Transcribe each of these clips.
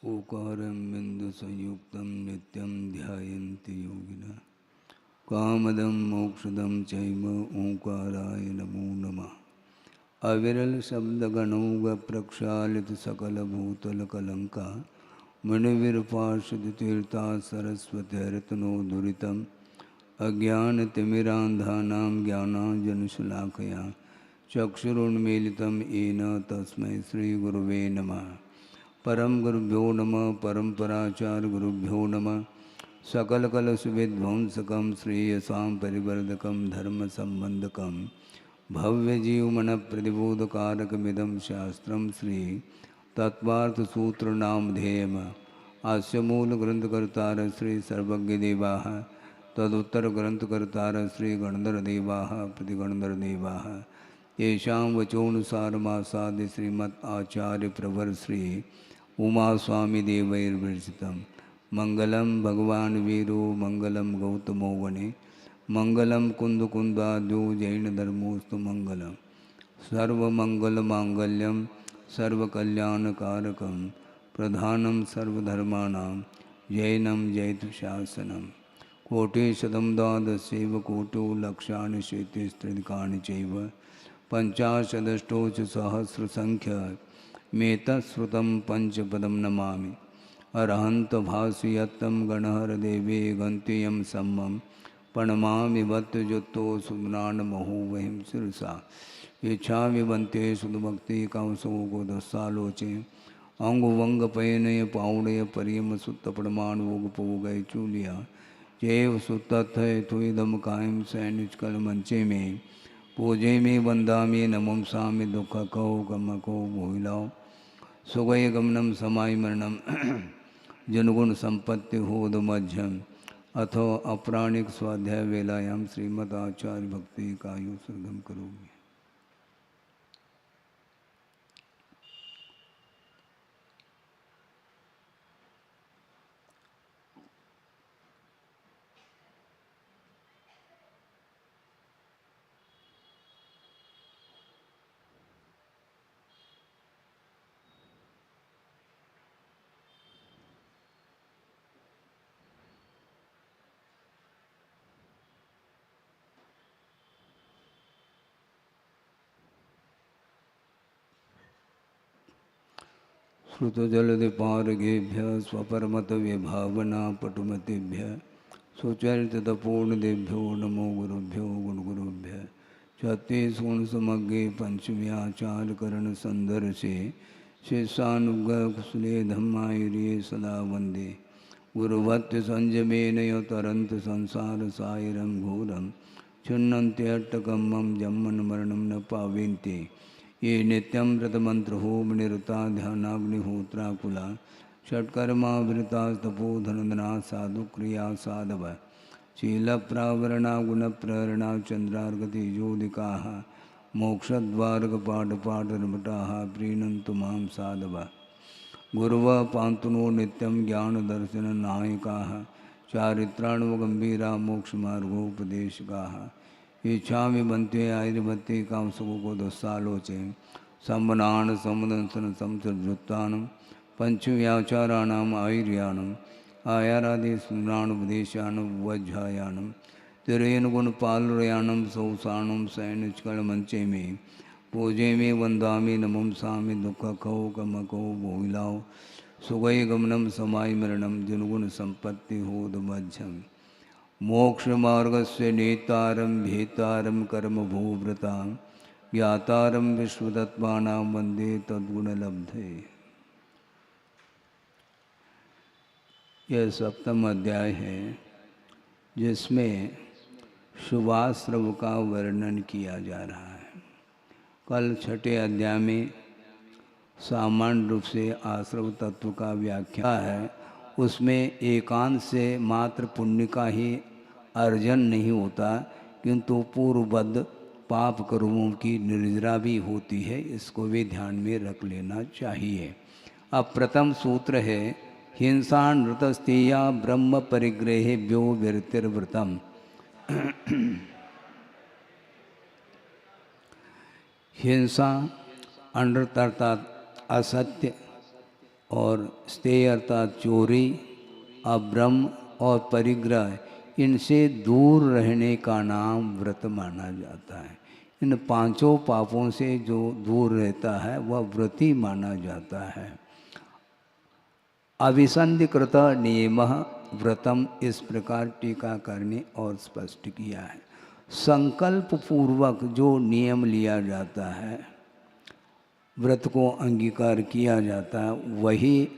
ओकारं बिन्दुसंयुक्तं नित्यं ध्यायन्ति योगिनः कामदं मोक्षदं चैव ओंकाराय नमो नमः। अविरल शब्दगणौग प्रक्षालित सकलभूतलकलङ्का मणिविरपार्षदतीर्था सरस्वतीर्तनोद्धुरितम् अज्ञानतिमिरान्धानां ज्ञानाञ्जनशलाकया चक्षुरुन्मीलितं येन तस्मै श्रीगुरुवे नमः। परम गुरुभ्यो नमः। परम्पराचार्यगुरुभ्यो नमः। सकलकलशविध्वंसकं श्रेयसां परिवर्धकं धर्मसम्बन्धकं भव्यजीवमनप्रतिबोधकारकमिदं शास्त्रं श्री तत्त्वार्थसूत्रनामधेयम्। अस्य मूलग्रन्थकर्तारः श्री सर्वज्ञदेवाः, तदुत्तरग्रन्थकर्तारः श्री गणधरदेवाः प्रतिगणधरदेवाः। येषां वचोनुसारमासाद्य श्रीमद् आचार्यप्रवर श्री उमास्वामिदेवैर्विरचितं मंगलम भगवान वीरो मंगलम गौतमो वने मंगलम कुंदकुंदाद्यो जैनधर्मोस्तु मंगलम सर्वमंगलमांगल्यम सर्वकल्याणकारकं प्रधानं सर्वधर्माणां जैनम जैतशासनम। कोटिशतं द्वादशैव कोटो लक्षाणि शेतिस्त्रिकाणि चैव पञ्चाशदष्टौ च सहस्रसङ्ख्यमेतत्श्रुतं पंचपदं नमामि। अरहंत भासयत्तं गणहर देवे गन्त्ययं सम्मं प्रणमामि भक्तजुतो सुज्ञानमहो वहिं शिरसा इच्छामि बन्ते सुदभक्ति कंसो गोदस्सालोचे अंगुवंगपयनय पावड़य परियम सुत्त प्रमाण वोग पोगय चूलिया जैव सुत्तथय तुदम कायम सैनिचकल मंचे में पूजे में वंदामि नमम सामि दुख कहो गम को भोइलाओ सुगय गमनम समाय मरणम जनगुण संपत्ति होद मध्यम अथो अपराणिक स्वाध्याय वेलायाम श्रीमद आचार्य भक्ति कायु सर्गम करोगे। श्रुतजलदिपारगेभ्य स्वपरमत विभावना पटुमतिभ्य सुचरितपूर्णदेभ्यो नमो गुरुभ्यो गुणगुरुभ्य छत्तीसगुणसमग्गे पंचम्याचारकरण संदर्शे शेषानुगकुशले धम्मायुर्ये सदा वंदे गुरुवत्य संयमेनय तरंत संसार सायरं घोरं छिन्नन्त्यट्टकं मम जन्मन मरणं न पावेन्ते ये नित्यं व्रतमंत्रहोम निरता ध्यानाग्निहोत्राकुला षट्कर्मावृता तपोधनदना साधुक्रिया साधव शीलप्रावरणा गुणप्रहरणा चंद्रार्गतिजोदिकाः मोक्षद्वारकपाटपाटरमटाः प्रीणन्तु मां साधव गुरुवः पान्तु नो नित्यं ज्ञानदर्शननायकाः चारित्राणवगम्भीरा मोक्षमार्गोपदेशकाः इच्छामि बन्ते आयुर्भत्ते कामसुखो को दस्सालोचे सम्मनान समुदंसन समसद्भुत्तानं पंचव्याचाराणाम आयुर्यानम आयारादि स्मृणानुपदेशानं वज्झायानं तिरेन गुणपालुरयानं सौसानं सैनिचकलमंचे में पूजे में वंदामि नमं सामि दुख कहो कमको भोइलाओ सुगय गमनम समाय मरणम जनगुण संपत्ति होद मध्यम मोक्ष मार्गस्य नेतारं भेतारं कर्म भूव्रता ज्ञातारं विश्वतत्त्वानां वंदे तद्गुणलब्धे। यह सप्तम अध्याय है जिसमें शुभाश्रव का वर्णन किया जा रहा है। कल छठे अध्याय में सामान्य रूप से आश्रव तत्व का व्याख्या है। उसमें एकांत से मात्र पुण्य का ही अर्जन नहीं होता किंतु पूर्वबद्ध पाप कर्मों की निर्जरा भी होती है। इसको भी ध्यान में रख लेना चाहिए। अब प्रथम सूत्र है हिंसा नृतस्तेया ब्रह्म परिग्रहेभ्यो विरतिर्व्रतम। हिंसा अनृत अर्थात असत्य, और स्तेय अर्थात चोरी, अभ्रम और परिग्रह, इनसे दूर रहने का नाम व्रत माना जाता है। इन पांचों पापों से जो दूर रहता है वह व्रती माना जाता है। अभिसंधिकृत नियम व्रतम, इस प्रकार टीकाकार ने और स्पष्ट किया है। संकल्प पूर्वक जो नियम लिया जाता है, व्रत को अंगीकार किया जाता है, वही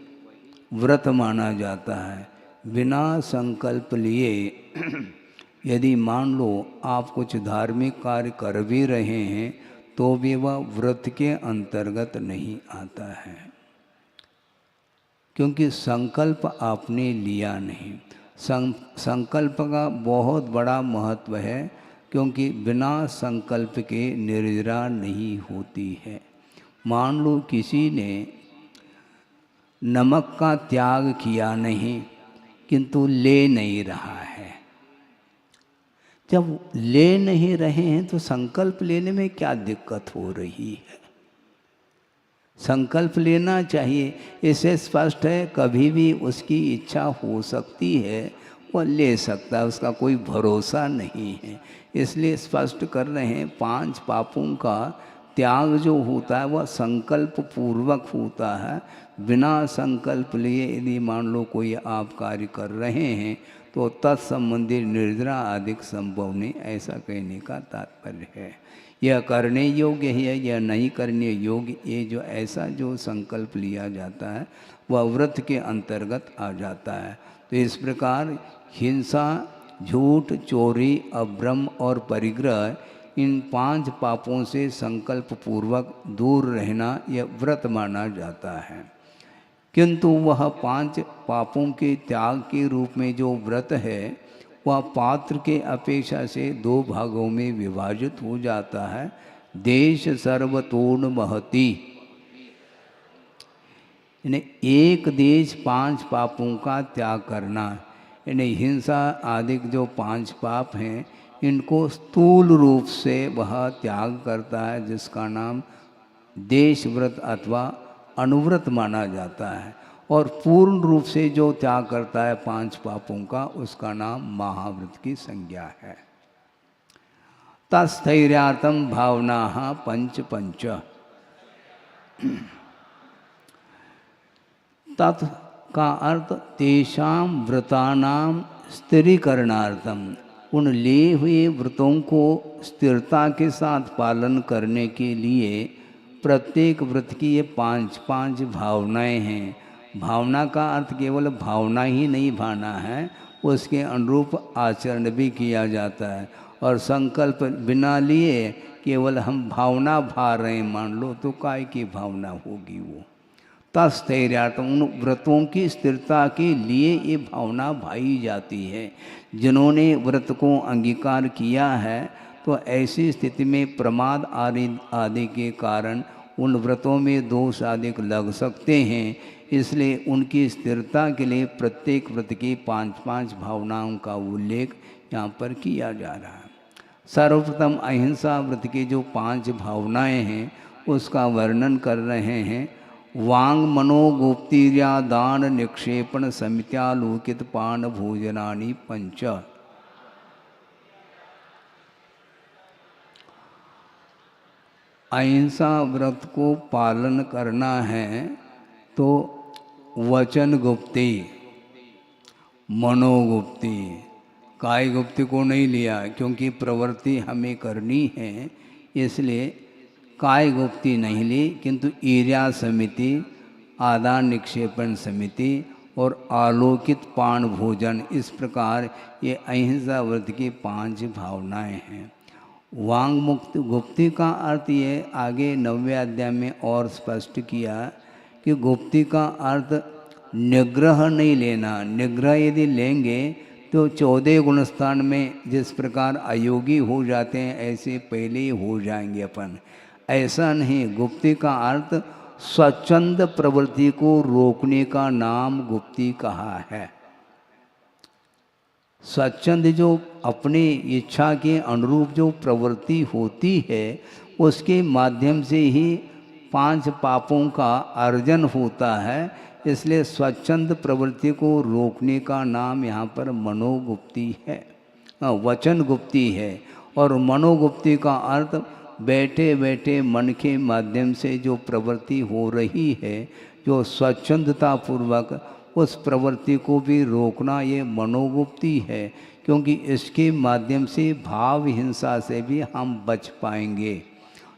व्रत माना जाता है। बिना संकल्प लिए यदि मान लो आप कुछ धार्मिक कार्य कर भी रहे हैं तो भी वह व्रत के अंतर्गत नहीं आता है, क्योंकि संकल्प आपने लिया नहीं। संकल्प का बहुत बड़ा महत्व है, क्योंकि बिना संकल्प के निर्जरा नहीं होती है। मान लो किसी ने नमक का त्याग किया नहीं किंतु ले नहीं रहा है। जब ले नहीं रहे हैं तो संकल्प लेने में क्या दिक्कत हो रही है? संकल्प लेना चाहिए, इससे स्पष्ट है कभी भी उसकी इच्छा हो सकती है, वह ले सकता है, उसका कोई भरोसा नहीं है। इसलिए स्पष्ट कर रहे हैं 5 पापों का त्याग जो होता है वह संकल्प पूर्वक होता है। बिना संकल्प लिए यदि मान लो कोई आप कार्य कर रहे हैं तो तत्संबंधी निर्जरा अधिक संभव नहीं, ऐसा कहने का तात्पर्य है। यह करने योग्य है, यह नहीं करने योग्य, ये जो ऐसा जो संकल्प लिया जाता है वह व्रत के अंतर्गत आ जाता है। तो इस प्रकार हिंसा, झूठ, चोरी, अभ्रम और परिग्रह, इन 5 पापों से संकल्प पूर्वक दूर रहना यह व्रत माना जाता है। किंतु वह 5 पापों के त्याग के रूप में जो व्रत है वह पात्र के अपेक्षा से 2 भागों में विभाजित हो जाता है। देश सर्वतोन महति, यानी एक देश 5 पापों का त्याग करना, यानी हिंसा आदि जो 5 पाप हैं इनको स्थूल रूप से वह त्याग करता है, जिसका नाम देश व्रत अथवा अनुव्रत माना जाता है। और पूर्ण रूप से जो त्याग करता है 5 पापों का, उसका नाम महाव्रत की संज्ञा है। तस्थैर्यार्थम भावना पंच पंच, तत् का अर्थ तेषाम व्रतानाम स्थिरीकरणार्थम, उन लिए हुए व्रतों को स्थिरता के साथ पालन करने के लिए प्रत्येक व्रत की ये 5 भावनाएं हैं। भावना का अर्थ केवल भावना ही नहीं भाना है, उसके अनुरूप आचरण भी किया जाता है। और संकल्प बिना लिए केवल हम भावना भा रहे हैं मान लो, तो काय की भावना होगी वो। तस्थैर्यार्थम, उन व्रतों की स्थिरता के लिए ये भावना भाई जाती है। जिन्होंने व्रत को अंगीकार किया है तो ऐसी स्थिति में प्रमाद आदि के कारण उन व्रतों में दोष आदि लग सकते हैं। इसलिए उनकी स्थिरता के लिए प्रत्येक व्रत की 5 भावनाओं का उल्लेख यहाँ पर किया जा रहा है। सर्वप्रथम अहिंसा व्रत की जो 5 भावनाएं हैं उसका वर्णन कर रहे हैं। वांग मनोगुप्तिर्या दान निक्षेपण समित्यालोकित पान भोजनानि 5। अहिंसा व्रत को पालन करना है तो वचन गुप्ति, मनोगुप्ति, काय गुप्ति को नहीं लिया क्योंकि प्रवृत्ति हमें करनी है, इसलिए काय गुप्ति नहीं ली, किंतु ईर्या समिति, आदान निक्षेपण समिति और आलोकित पान भोजन, इस प्रकार ये अहिंसा व्रत की 5 भावनाएं हैं। वांग मुक्त गुप्ति का अर्थ ये आगे 9वें अध्याय में और स्पष्ट किया कि गुप्ति का अर्थ निग्रह नहीं लेना। निग्रह यदि लेंगे तो 14 गुणस्थान में जिस प्रकार अयोगी हो जाते हैं ऐसे पहले ही हो जाएंगे अपन, ऐसा नहीं। गुप्ति का अर्थ स्वच्छंद प्रवृत्ति को रोकने का नाम गुप्ति कहा है। स्वच्छंद जो अपनी इच्छा के अनुरूप जो प्रवृत्ति होती है उसके माध्यम से ही 5 पापों का अर्जन होता है। इसलिए स्वच्छंद प्रवृत्ति को रोकने का नाम यहाँ पर मनोगुप्ती है, वचन गुप्ती है। और मनोगुप्ती का अर्थ बैठे बैठे मन के माध्यम से जो प्रवृत्ति हो रही है, जो स्वच्छंदता पूर्वक उस प्रवृत्ति को भी रोकना, ये मनोगुप्ती है। क्योंकि इसके माध्यम से भाव हिंसा से भी हम बच पाएंगे।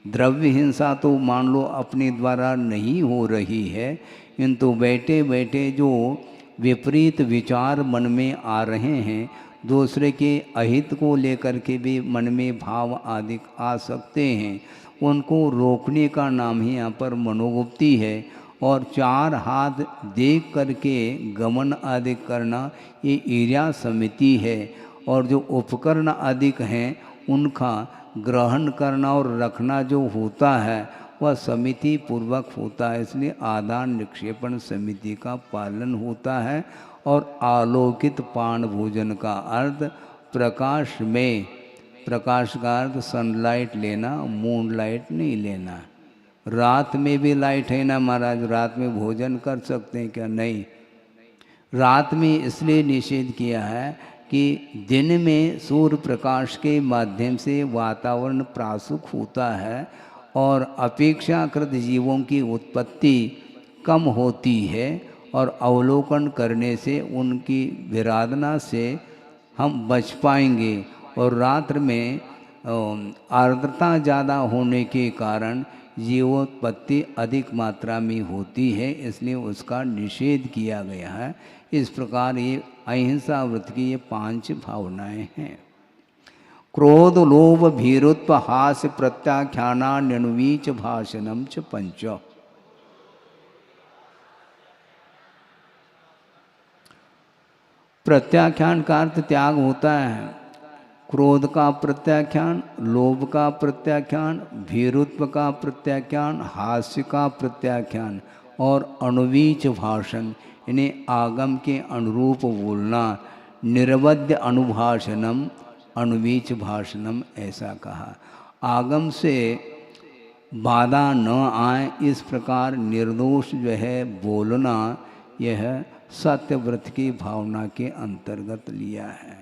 द्रव्य हिंसा तो मान लो अपने द्वारा नहीं हो रही है, किंतु बैठे बैठे जो विपरीत विचार मन में आ रहे हैं, दूसरे के अहित को लेकर के भी मन में भाव आदि आ सकते हैं, उनको रोकने का नाम ही यहाँ पर मनोगुप्ती है। और चार हाथ देख करके गमन आदि करना, ये ईर्या समिति है। और जो उपकरण आदि हैं उनका ग्रहण करना और रखना जो होता है वह समिति पूर्वक होता है। इसलिए आदान निक्षेपण समिति का पालन होता है। और आलोकित पान भोजन का अर्थ प्रकाश में, प्रकाश का अर्थ सनलाइट लेना, मून लाइट नहीं लेना। रात में भी लाइट है ना महाराज, रात में भोजन कर सकते हैं क्या? नहीं। रात में इसलिए निषेध किया है कि दिन में सूर्य प्रकाश के माध्यम से वातावरण प्रासुक होता है और अपेक्षाकृत जीवों की उत्पत्ति कम होती है, और अवलोकन करने से उनकी विराधना से हम बच पाएंगे। और रात्र में आर्द्रता ज़्यादा होने के कारण जीवोत्पत्ति अधिक मात्रा में होती है, इसलिए उसका निषेध किया गया है। इस प्रकार ये अहिंसा व्रत की ये 5 भावनाएं हैं। क्रोध लोभ भीरुत्व हास्य प्रत्याख्याना न्यनुवीच भाषणम च पंच। प्रत्याख्यान का अर्थ त्याग होता है। क्रोध का प्रत्याख्यान, लोभ का प्रत्याख्यान, भीरुत्व का प्रत्याख्यान, हास्य का प्रत्याख्यान और अणुवीच भाषण, इन्हें आगम के अनुरूप बोलना। निर्वध्य अनुभाषणम अणुवीच भाषणम ऐसा कहा। आगम से बाधा न आए इस प्रकार निर्दोष जो है बोलना, यह सत्यव्रत की भावना के अंतर्गत लिया है।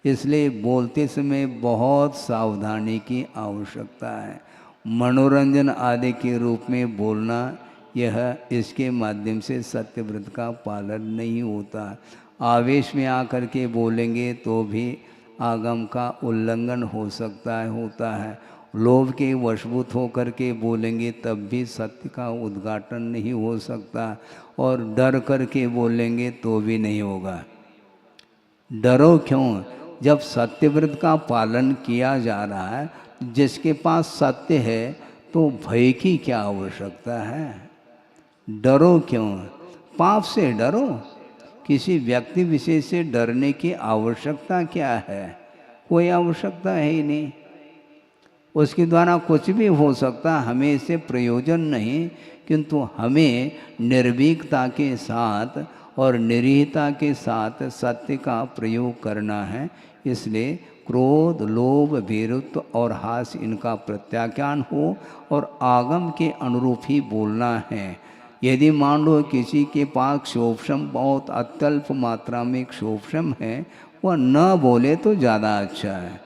इसलिए बोलते समय बहुत सावधानी की आवश्यकता है। मनोरंजन आदि के रूप में बोलना, यह इसके माध्यम से सत्यव्रत का पालन नहीं होता। आवेश में आकर के बोलेंगे तो भी आगम का उल्लंघन हो सकता है, होता है। लोभ के वशभूत होकर के बोलेंगे तब भी सत्य का उद्घाटन नहीं हो सकता, और डर करके बोलेंगे तो भी नहीं होगा। डरो क्यों? जब सत्यव्रत का पालन किया जा रहा है, जिसके पास सत्य है तो भय की क्या आवश्यकता है? डरो क्यों? पाप से डरो, किसी व्यक्ति विशेष से डरने की आवश्यकता क्या है? कोई आवश्यकता है ही नहीं। उसके द्वारा कुछ भी हो सकता, हमें इससे प्रयोजन नहीं, किंतु हमें निर्भीकता के साथ और निरीहता के साथ सत्य का प्रयोग करना है। इसलिए क्रोध लोभ भीरुत्व और हास्य इनका प्रत्याख्यान हो और आगम के अनुरूप ही बोलना है। यदि मान लो किसी के पास क्षोभशम बहुत अत्यल्प मात्रा में क्षोभशम है, वह न बोले तो ज़्यादा अच्छा है।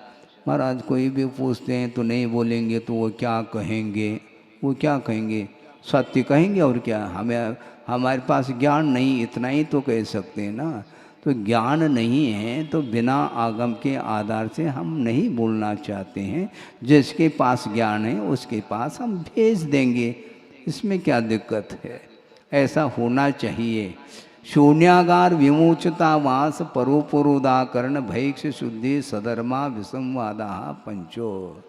महाराज कोई भी पूछते हैं तो नहीं बोलेंगे तो वो क्या कहेंगे? वो क्या कहेंगे? सत्य कहेंगे और क्या? हमारे पास ज्ञान नहीं, इतना ही तो कह सकते हैं ना। तो ज्ञान नहीं है तो बिना आगम के आधार से हम नहीं बोलना चाहते हैं। जिसके पास ज्ञान है उसके पास हम भेज देंगे, इसमें क्या दिक्कत है? ऐसा होना चाहिए। शून्यागार विमोचता वास परोपरोदाकरण भैक्ष शुद्धि सधर्मा विसंवादा पंचो।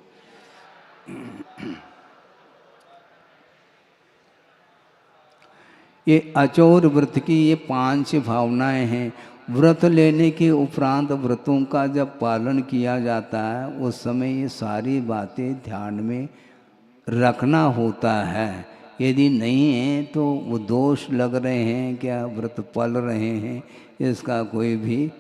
ये अचौर व्रत की ये 5 भावनाएं हैं। व्रत लेने के उपरांत व्रतों का जब पालन किया जाता है, उस समय ये सारी बातें ध्यान में रखना होता है। यदि नहीं है तो वो दोष लग रहे हैं क्या, व्रत पल रहे हैं, इसका कोई भी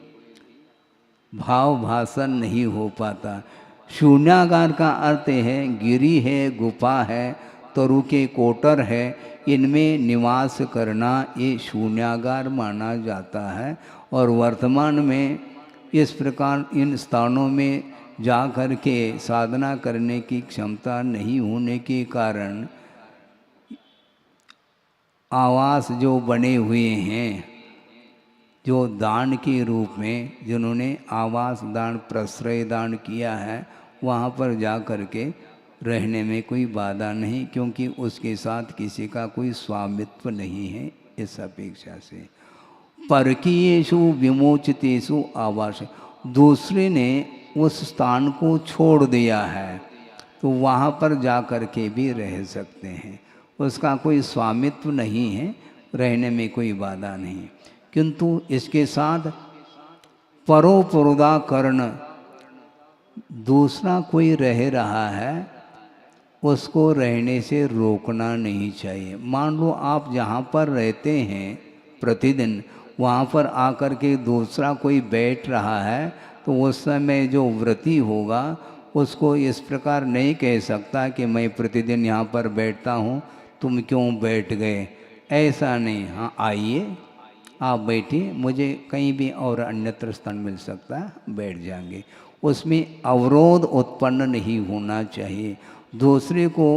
भाव भाषण नहीं हो पाता। शून्यागार का अर्थ है गिरी है, गुफा है, तरु के कोटर है, इनमें निवास करना ये शून्यागार माना जाता है। और वर्तमान में इस प्रकार इन स्थानों में जा कर के साधना करने की क्षमता नहीं होने के कारण आवास जो बने हुए हैं, जो दान के रूप में जिन्होंने आवास दान प्रश्रय दान किया है, वहाँ पर जा कर के रहने में कोई बाधा नहीं, क्योंकि उसके साथ किसी का कोई स्वामित्व नहीं है। इस अपेक्षा से परकीयेषु विमोचितेषु आवास, दूसरे ने उस स्थान को छोड़ दिया है तो वहाँ पर जा कर के भी रह सकते हैं, उसका कोई स्वामित्व नहीं है, रहने में कोई बाधा नहीं। किंतु इसके साथ परोपरोदाकरण, दूसरा कोई रह रहा है उसको रहने से रोकना नहीं चाहिए। मान लो आप जहाँ पर रहते हैं प्रतिदिन, वहाँ पर आकर के दूसरा कोई बैठ रहा है तो उस समय जो व्रती होगा उसको इस प्रकार नहीं कह सकता कि मैं प्रतिदिन यहाँ पर बैठता हूँ, तुम क्यों बैठ गए, ऐसा नहीं। हाँ आइए, आप बैठिए, मुझे कहीं भी और अन्यत्र स्थान मिल सकता है, बैठ जाएंगे। उसमें अवरोध उत्पन्न नहीं होना चाहिए। दूसरे को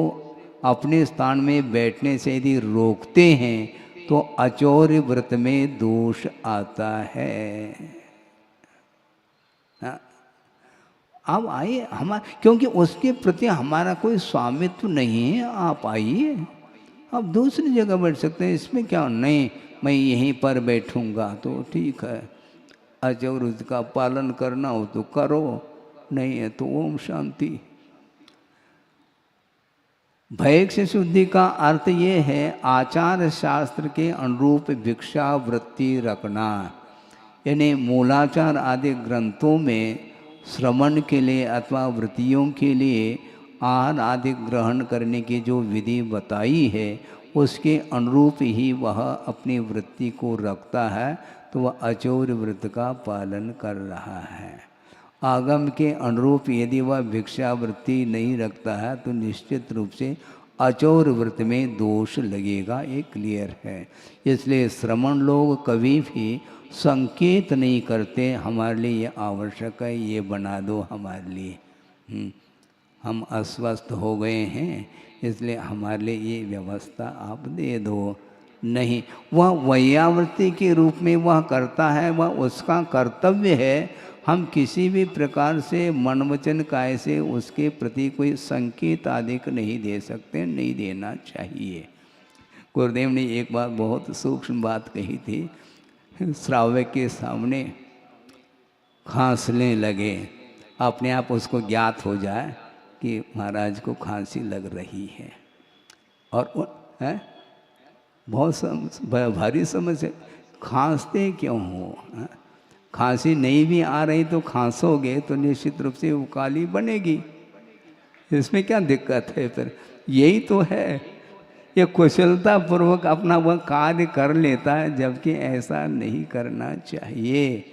अपने स्थान में बैठने से यदि रोकते हैं तो अचौर्य व्रत में दोष आता है। हाँ? आप आइए, क्योंकि उसके प्रति हमारा कोई स्वामित्व नहीं है। आप आइए, आप दूसरी जगह बैठ सकते हैं, इसमें क्या। नहीं मैं यहीं पर बैठूंगा तो ठीक है, अचौर्य का पालन करना हो तो करो, नहीं है तो ओम शांति। भैक्ष शुद्धि का अर्थ ये है आचार शास्त्र के अनुरूप भिक्षा वृत्ति रखना, यानी मूलाचार आदि ग्रंथों में श्रवण के लिए अथवा वृत्तियों के लिए आहार आदि ग्रहण करने की जो विधि बताई है उसके अनुरूप ही वह अपनी वृत्ति को रखता है, तो वह अचौर्य व्रत का पालन कर रहा है। आगम के अनुरूप यदि वह भिक्षा वृत्ति नहीं रखता है तो निश्चित रूप से अचौर्य व्रत में दोष लगेगा, ये क्लियर है। इसलिए श्रमण लोग कभी भी संकेत नहीं करते हमारे लिए ये आवश्यक है, ये बना दो हमारे लिए, हम अस्वस्थ हो गए हैं इसलिए हमारे लिए ये व्यवस्था आप दे दो। नहीं, वह वैयावृत्ति के रूप में वह करता है, वह उसका कर्तव्य है। हम किसी भी प्रकार से मन वचन काय से उसके प्रति कोई संकेत आदि नहीं दे सकते, नहीं देना चाहिए। गुरुदेव ने एक बार बहुत सूक्ष्म बात कही थी, श्रावक के सामने खांसने लगे, अपने आप उसको ज्ञात हो जाए कि महाराज को खांसी लग रही है, और है बहुत भारी समस्या, खांसते क्यों हो, खांसी नहीं भी आ रही तो खांसोगे तो निश्चित रूप से वो काली बनेगी, इसमें क्या दिक्कत है। फिर यही तो है, ये कुशलता पूर्वक अपना वह कार्य कर लेता है, जबकि ऐसा नहीं करना चाहिए।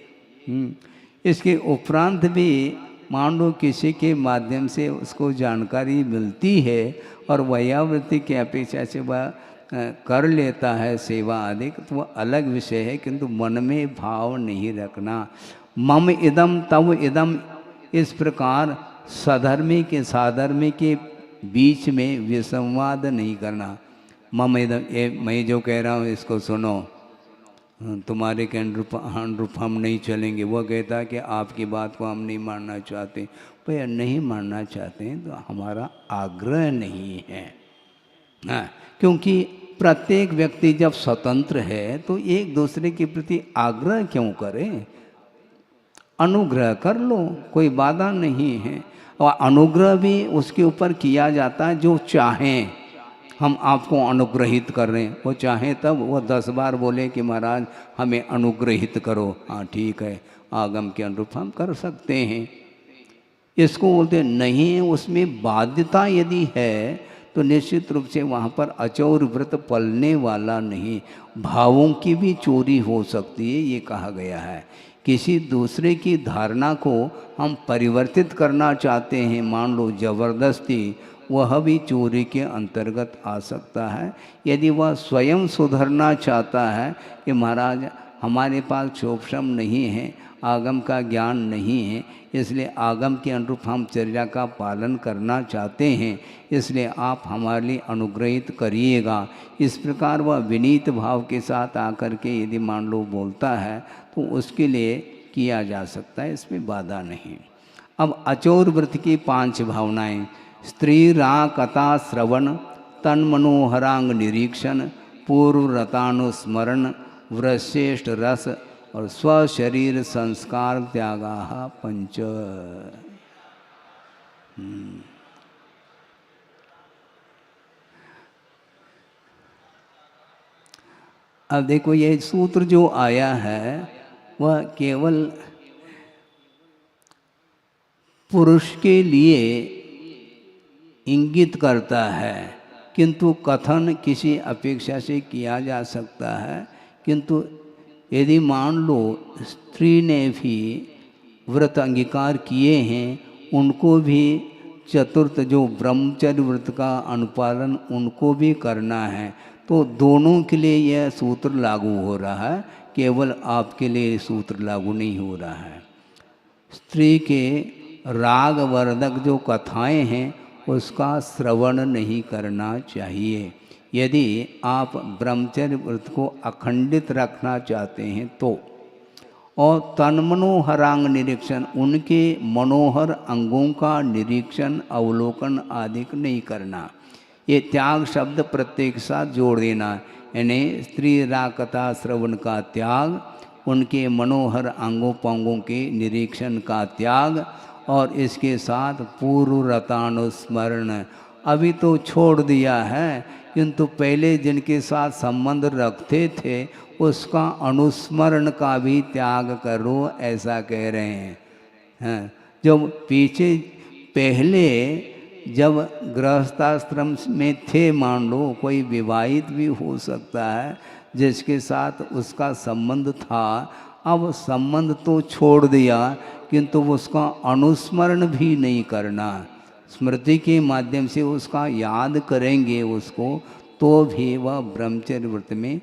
इसके उपरांत भी मान लो किसी के माध्यम से उसको जानकारी मिलती है और वैयावृत्ति की अपेक्षा से वह कर लेता है सेवा आदि, तो वह अलग विषय है, किंतु मन में भाव नहीं रखना। मम इदम तव इदम, इस प्रकार सधर्मी के साधर्मी के बीच में विसंवाद नहीं करना। मम इदम, मैं जो कह रहा हूँ इसको सुनो, तुम्हारे के अनुरूप हम नहीं चलेंगे। वो कहता है कि आपकी बात को हम नहीं मानना चाहते। भैया नहीं मानना चाहते हैं तो हमारा आग्रह नहीं है, हाँ, क्योंकि प्रत्येक व्यक्ति जब स्वतंत्र है तो एक दूसरे के प्रति आग्रह क्यों करें, अनुग्रह कर लो, कोई बाधा नहीं है। और अनुग्रह भी उसके ऊपर किया जाता है जो चाहें। हम आपको अनुग्रहित कर रहे हैं, वो चाहे तब वो 10 बार बोले कि महाराज हमें अनुग्रहित करो, हाँ ठीक है, आगम के अनुरूप हम कर सकते हैं। इसको बोलते नहीं, उसमें बाध्यता यदि है तो निश्चित रूप से वहाँ पर अचौर्य व्रत पलने वाला नहीं। भावों की भी चोरी हो सकती है, ये कहा गया है। किसी दूसरे की धारणा को हम परिवर्तित करना चाहते हैं, मान लो जबरदस्ती, वह भी चोरी के अंतर्गत आ सकता है। यदि वह स्वयं सुधरना चाहता है कि महाराज हमारे पास क्षोभशम नहीं है, आगम का ज्ञान नहीं है, इसलिए आगम के अनुरूप हम चर्या का पालन करना चाहते हैं, इसलिए आप हमारे लिए अनुग्रहित करिएगा, इस प्रकार वह विनीत भाव के साथ आकर के यदि मान लो बोलता है तो उसके लिए किया जा सकता है, इसमें बाधा नहीं। अब अचौर व्रत की 5 भावनाएं: स्त्री रा कथा श्रवण, तन मनोहरांग निरीक्षण, पूर्व रतानुस्मरण, व्रश्रेष्ठ रस और स्वशरीर संस्कार त्यागा 5। अब देखो ये सूत्र जो आया है वह केवल पुरुष के लिए इंगित करता है, किंतु कथन किसी अपेक्षा से किया जा सकता है। किंतु यदि मान लो स्त्री ने भी व्रत अंगीकार किए हैं, उनको भी चतुर्थ जो ब्रह्मचर्य व्रत का अनुपालन उनको भी करना है, तो दोनों के लिए यह सूत्र लागू हो रहा है, केवल आपके लिए सूत्र लागू नहीं हो रहा है। स्त्री के राग वर्धक जो कथाएं हैं उसका श्रवण नहीं करना चाहिए। यदि आप ब्रह्मचर्य व्रत को अखंडित रखना चाहते हैं तो, और तन मनोहरांग निरीक्षण, उनके मनोहर अंगों का निरीक्षण अवलोकन आदि नहीं करना। ये त्याग शब्द प्रत्येक साथ जोड़ देना, यानी स्त्री राग कथा श्रवण का त्याग, उनके मनोहर अंगों पंगों के निरीक्षण का त्याग, और इसके साथ पूर्व रतानुस्मरण। अभी तो छोड़ दिया है, किंतु पहले जिनके साथ संबंध रखते थे उसका अनुस्मरण का भी त्याग करो, ऐसा कह रहे हैं। जब पीछे पहले जब गृहस्थाश्रम में थे, मान लो कोई विवाहित भी हो सकता है जिसके साथ उसका संबंध था, अब संबंध तो छोड़ दिया किंतु उसका अनुस्मरण भी नहीं करना। स्मृति के माध्यम से उसका याद करेंगे उसको, तो भी वह ब्रह्मचर्य व्रत में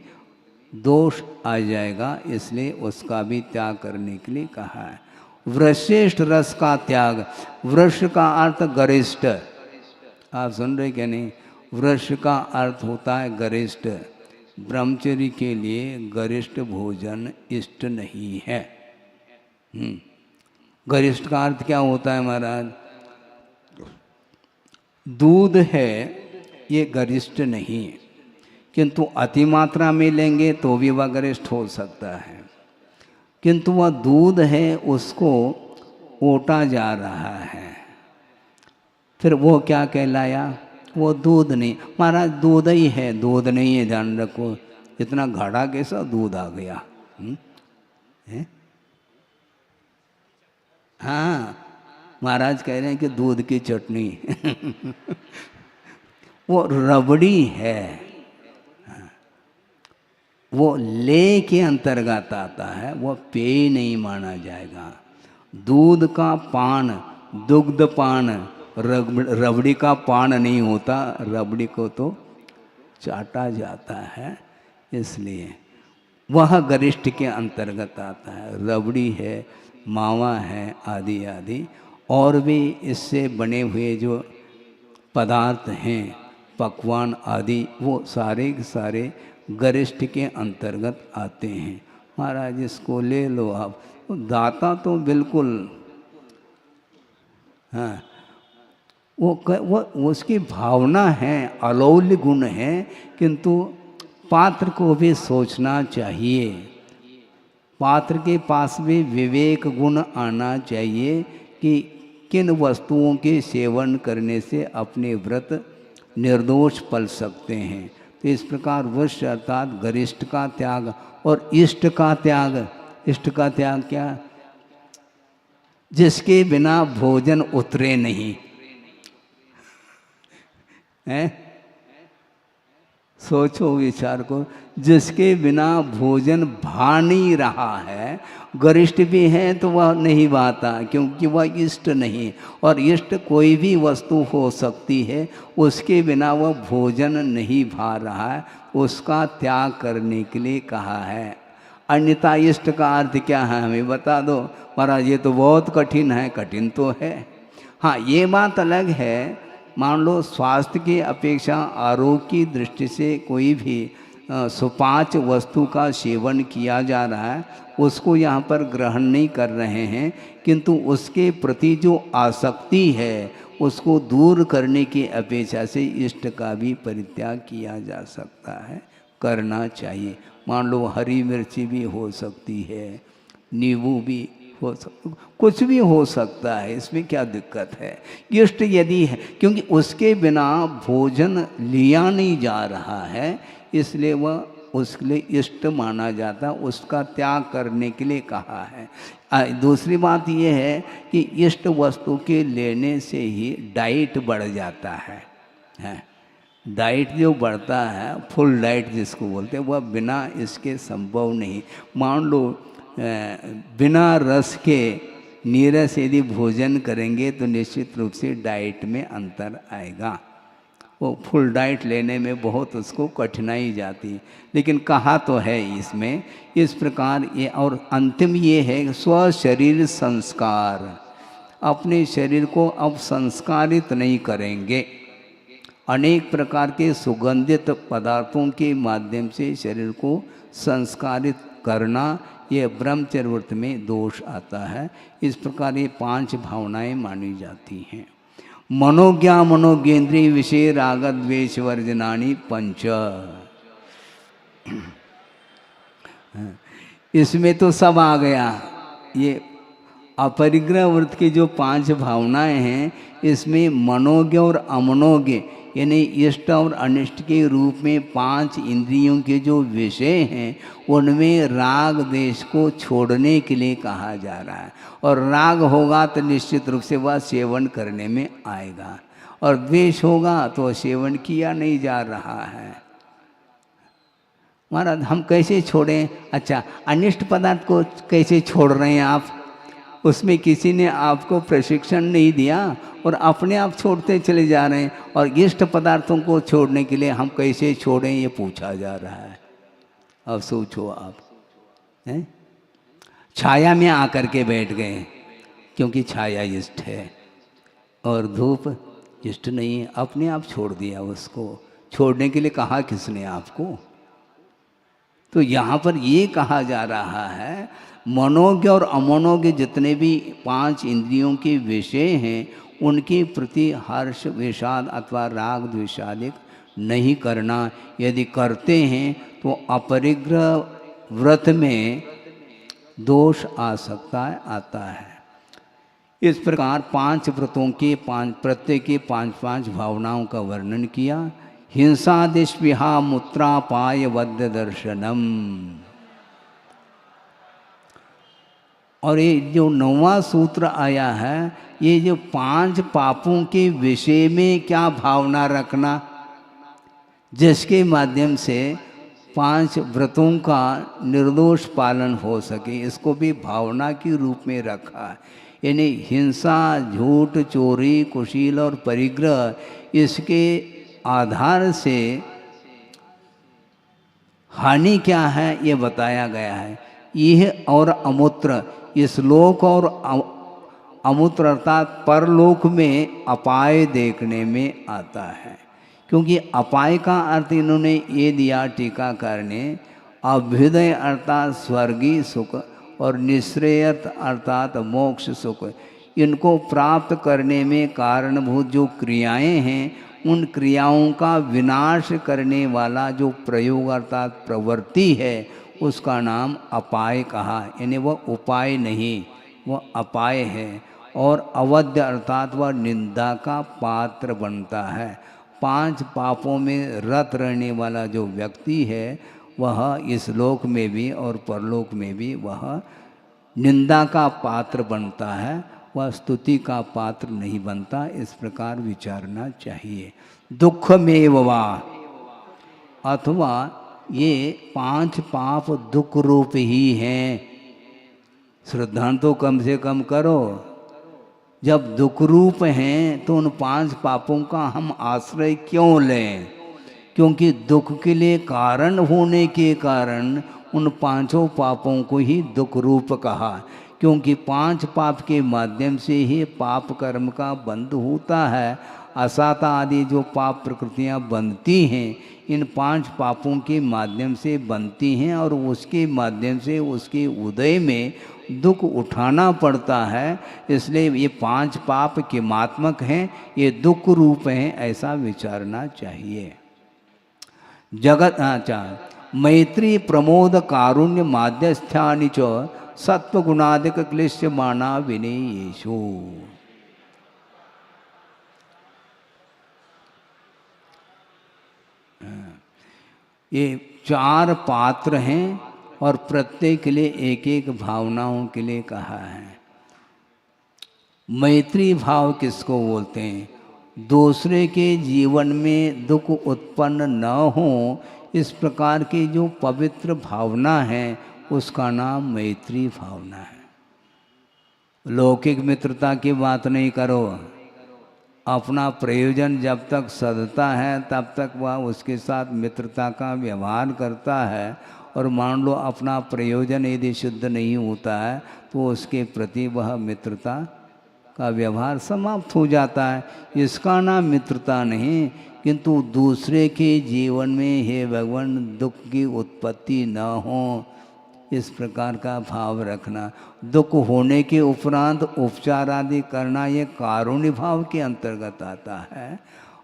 दोष आ जाएगा, इसलिए उसका भी त्याग करने के लिए कहा है। वृश्रेष्ठ रस का त्याग, वृक्ष का अर्थ गरिष्ठ, आप सुन रहे क्या नहीं? वृक्ष का अर्थ होता है गरिष्ठ। ब्रह्मचर्य के लिए गरिष्ठ भोजन इष्ट नहीं है। गरिष्ठ का अर्थ क्या होता है महाराज? दूध है ये गरिष्ठ नहीं, किंतु अति मात्रा में लेंगे तो भी वह गरिष्ठ हो सकता है, किंतु वह दूध है उसको ओटा जा रहा है, फिर वो क्या कहलाया? वो दूध नहीं। महाराज दूध ही है, दूध नहीं है, ध्यान रखो। इतना गाढ़ा कैसा दूध आ गया? है? हाँ, महाराज कह रहे हैं कि दूध की चटनी वो रबड़ी है, वो ले के अंतर्गत आता है, वो पेय नहीं माना जाएगा। दूध का पान, दुग्ध पान, रबड़ी का पान नहीं होता, रबड़ी को तो चाटा जाता है, इसलिए वह गरिष्ठ के अंतर्गत आता है। रबड़ी है, मावा है, आदि आदि और भी इससे बने हुए जो पदार्थ हैं, पकवान आदि, वो सारे के सारे गरिष्ठ के अंतर्गत आते हैं। महाराज इसको ले लो आप। दाता तो बिल्कुल, हाँ, वो उसकी भावना है, अलौल्य गुण है, किंतु पात्र को भी सोचना चाहिए। पात्र के पास भी विवेक गुण आना चाहिए कि किन वस्तुओं के सेवन करने से अपने व्रत निर्दोष पल सकते हैं। तो इस प्रकार वृक्ष अर्थात गरिष्ठ का त्याग और इष्ट का त्याग। इष्ट का त्याग क्या? जिसके बिना भोजन उतरे नहीं है। सोचो विचार को, जिसके बिना भोजन भा नहीं रहा है, गरिष्ठ भी है तो वह नहीं भाता, क्योंकि वह इष्ट नहीं। और इष्ट कोई भी वस्तु हो सकती है, उसके बिना वह भोजन नहीं भा रहा है, उसका त्याग करने के लिए कहा है। अन्यथा इष्ट का अर्थ क्या है हमें बता दो। महाराज ये तो बहुत कठिन है। कठिन तो है, हाँ ये बात अलग है, मान लो स्वास्थ्य की अपेक्षा आरोग्य की दृष्टि से कोई भी सुपाच्य वस्तु का सेवन किया जा रहा है, उसको यहाँ पर ग्रहण नहीं कर रहे हैं, किंतु उसके प्रति जो आसक्ति है उसको दूर करने की अपेक्षा से इष्ट का भी परित्याग किया जा सकता है, करना चाहिए। मान लो हरी मिर्ची भी हो सकती है, नींबू भी हो सकता, कुछ भी हो सकता है, इसमें क्या दिक्कत है। इष्ट यदि है, क्योंकि उसके बिना भोजन लिया नहीं जा रहा है, इसलिए वह उसके लिए इष्ट माना जाता, उसका त्याग करने के लिए कहा है। दूसरी बात यह है कि इष्ट वस्तु के लेने से ही डाइट बढ़ जाता है। डाइट जो बढ़ता है, फुल डाइट जिसको बोलते हैं, वह बिना इसके संभव नहीं। मान लो बिना रस के नीरस यदि भोजन करेंगे तो निश्चित रूप से डाइट में अंतर आएगा, वो फुल डाइट लेने में बहुत उसको कठिनाई जाती। लेकिन कहा तो है इसमें इस प्रकार ये, और अंतिम ये है स्व शरीर संस्कार, अपने शरीर को अब संस्कारित नहीं करेंगे। अनेक प्रकार के सुगंधित पदार्थों के माध्यम से शरीर को संस्कारित करना, ये ब्रह्मचर्य व्रत में दोष आता है। इस प्रकार ये 5 भावनाएं मानी जाती हैं। मनोज्ञा मनोज्ञेन्द्रिय विषय राग द्वेष वर्जनानि 5। इसमें तो सब आ गया। ये अपरिग्रह व्रत की जो 5 भावनाएं हैं, इसमें मनोज्ञ और अमनोज्ञ यानी इष्ट और अनिष्ट के रूप में 5 इंद्रियों के जो विषय हैं, उनमें राग द्वेष को छोड़ने के लिए कहा जा रहा है। और राग होगा तो निश्चित रूप से वह सेवन करने में आएगा, और द्वेष होगा तो सेवन किया नहीं जा रहा है। महाराज हम कैसे छोड़ें? अच्छा, अनिष्ट पदार्थ को कैसे छोड़ रहे हैं आप? उसमें किसी ने आपको प्रशिक्षण नहीं दिया और अपने आप छोड़ते चले जा रहे हैं। और इष्ट पदार्थों को छोड़ने के लिए हम कैसे छोड़ें, ये पूछा जा रहा है। अब सोचो आप, हैं? छाया में आकर के बैठ गए, क्योंकि छाया इष्ट है और धूप इष्ट नहीं है, अपने आप छोड़ दिया। उसको छोड़ने के लिए कहा किसने आपको? तो यहाँ पर ये कहा जा रहा है, मनोज्ञ और अमनोज्ञ जितने भी 5 इंद्रियों के विषय हैं, उनके प्रति हर्ष विषाद अथवा राग द्वेषादिक नहीं करना। यदि करते हैं तो अपरिग्रह व्रत में दोष आ सकता है, आता है। इस प्रकार 5 व्रतों के प्रत्येक के 5 भावनाओं का वर्णन किया। हिंसा दिष्विहा मूत्रापाय वद्य दर्शनम। और ये जो 9वां सूत्र आया है, ये जो 5 पापों के विषय में क्या भावना रखना, जिसके माध्यम से 5 व्रतों का निर्दोष पालन हो सके, इसको भी भावना के रूप में रखा है। यानी हिंसा, झूठ, चोरी, कुशील और परिग्रह, इसके आधार से हानि क्या है ये बताया गया है। यह और अमूत्र, इस लोक और अमूत्र अर्थात परलोक में अपाय देखने में आता है। क्योंकि अपाय का अर्थ इन्होंने ये दिया टीकाकार ने, अभ्युदय अर्थात स्वर्गीय सुख और निःश्रेयस अर्थात मोक्ष सुख, इनको प्राप्त करने में कारणभूत जो क्रियाएं हैं, उन क्रियाओं का विनाश करने वाला जो प्रयोग अर्थात प्रवृत्ति है, उसका नाम अपाय कहा। यानी वह उपाय नहीं, वह अपाय है। और अवध्य अर्थात वह निंदा का पात्र बनता है। 5 पापों में रत रहने वाला जो व्यक्ति है, वह इस लोक में भी और परलोक में भी वह निंदा का पात्र बनता है, वह स्तुति का पात्र नहीं बनता। इस प्रकार विचारना चाहिए। दुख में वा, अथवा ये 5 पाप दुख रूप ही हैं। श्रद्धा तो कम से कम करो। जब दुख रूप हैं तो उन 5 पापों का हम आश्रय क्यों लें? क्योंकि दुख के लिए कारण होने के कारण उन 5 पापों को ही दुख रूप कहा। क्योंकि 5 पाप के माध्यम से ही पाप कर्म का बंध होता है। असाता आदि जो पाप प्रकृतियां बनती हैं इन 5 पापों के माध्यम से बनती हैं और उसके माध्यम से उसके उदय में दुख उठाना पड़ता है। इसलिए ये 5 पाप किमात्मक हैं, ये दुख रूप हैं, ऐसा विचारना चाहिए। जगत मैत्री प्रमोद कारुण्य माध्यस्थ्यानि च सत्वगुणादिक क्लिश्यमाना विनेयेषु। ये 4 पात्र हैं और प्रत्येक के लिए एक एक भावनाओं के लिए कहा है। मैत्री भाव किसको बोलते हैं? दूसरे के जीवन में दुख उत्पन्न न हो इस प्रकार की जो पवित्र भावना है उसका नाम मैत्री भावना है। लौकिक मित्रता की बात नहीं करो। अपना प्रयोजन जब तक सधता है तब तक वह उसके साथ मित्रता का व्यवहार करता है, और मान लो अपना प्रयोजन यदि शुद्ध नहीं होता है तो उसके प्रति वह मित्रता का व्यवहार समाप्त हो जाता है। इसका नाम मित्रता नहीं, किंतु दूसरे के जीवन में हे भगवान दुख की उत्पत्ति न हो इस प्रकार का भाव रखना। दुख होने के उपरांत उपचार आदि करना ये कारुण्य भाव के अंतर्गत आता है,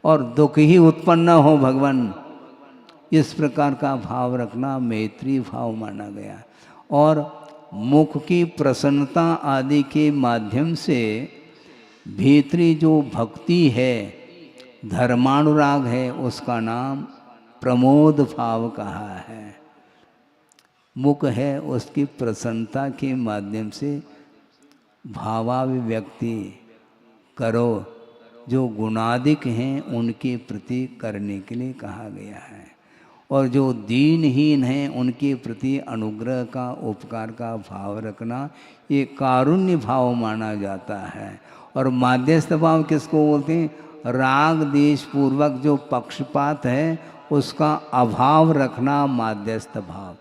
और दुख ही उत्पन्न न हो भगवान इस प्रकार का भाव रखना मैत्री भाव माना गया। और मुख की प्रसन्नता आदि के माध्यम से भीतरी जो भक्ति है, धर्मानुराग है, उसका नाम प्रमोद भाव कहा है। मुख है उसकी प्रसन्नता के माध्यम से भावाभिव्यक्ति करो, जो गुणादिक हैं उनके प्रति करने के लिए कहा गया है। और जो दीनहीन हैं उनके प्रति अनुग्रह का उपकार का भाव रखना ये कारुण्य भाव माना जाता है। और माध्यस्थ भाव किसको बोलते हैं? राग देश पूर्वक जो पक्षपात है उसका अभाव रखना माध्यस्थ भाव।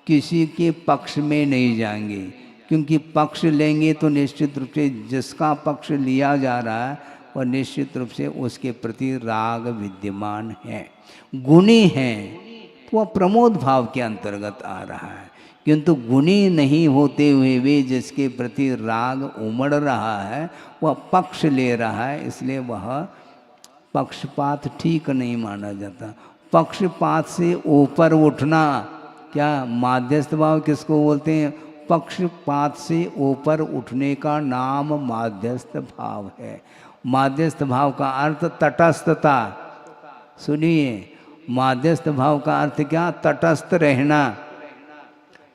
किसी के पक्ष में नहीं जाएंगे, क्योंकि पक्ष लेंगे तो निश्चित रूप से जिसका पक्ष लिया जा रहा है वह निश्चित रूप से उसके प्रति राग विद्यमान है। गुणी हैं तो वह प्रमोद भाव के अंतर्गत आ रहा है, किंतु गुणी नहीं होते हुए भी जिसके प्रति राग उमड़ रहा है वह पक्ष ले रहा है, इसलिए वह पक्षपात ठीक नहीं माना जाता। पक्षपात से ऊपर उठना, क्या माध्यस्थ भाव किसको बोलते हैं? पक्षपात से ऊपर उठने का नाम माध्यस्थ भाव है। माध्यस्थ भाव का अर्थ तटस्थता। सुनिए, माध्यस्थ भाव का अर्थ क्या? तटस्थ रहना।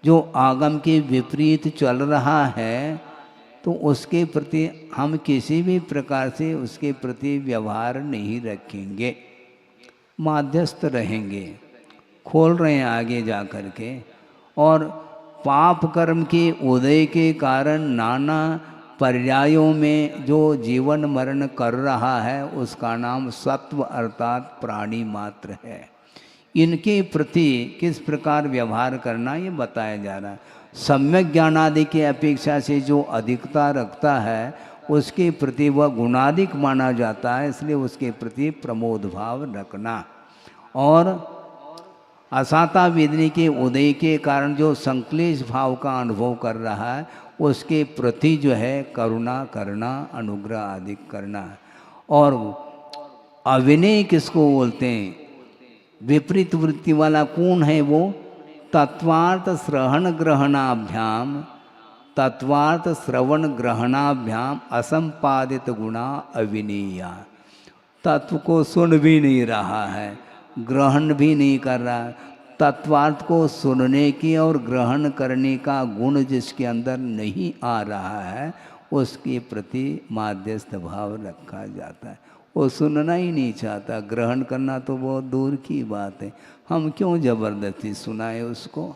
जो आगम के विपरीत चल रहा है तो उसके प्रति हम किसी भी प्रकार से उसके प्रति व्यवहार नहीं रखेंगे, माध्यस्थ रहेंगे। खोल रहे हैं आगे जा कर के। और पाप कर्म के उदय के कारण नाना पर्यायों में जो जीवन मरण कर रहा है उसका नाम सत्व अर्थात प्राणी मात्र है। इनके प्रति किस प्रकार व्यवहार करना ये बताया जा रहा है। सम्यक ज्ञान आदि की अपेक्षा से जो अधिकता रखता है उसके प्रति वह गुणाधिक माना जाता है, इसलिए उसके प्रति प्रमोद भाव रखना। और असाता वेदनी के उदय के कारण जो संक्लेश भाव का अनुभव कर रहा है उसके प्रति जो है करुणा करना, अनुग्रह आदि करना। और अविनय किसको बोलते हैं? विपरीत वृत्ति वाला कौन है? वो तत्वार्थ श्रवण ग्रहणाभ्याम, तत्वार्थ श्रवण ग्रहणाभ्याम असंपादित गुणा अविनीया। तत्व को सुन भी नहीं रहा है, ग्रहण भी नहीं कर रहा, तत्वार्थ को सुनने की और ग्रहण करने का गुण जिसके अंदर नहीं आ रहा है उसके प्रति माध्यस्थ भाव रखा जाता है। वो सुनना ही नहीं चाहता, ग्रहण करना तो बहुत दूर की बात है। हम क्यों ज़बरदस्ती सुनाए उसको?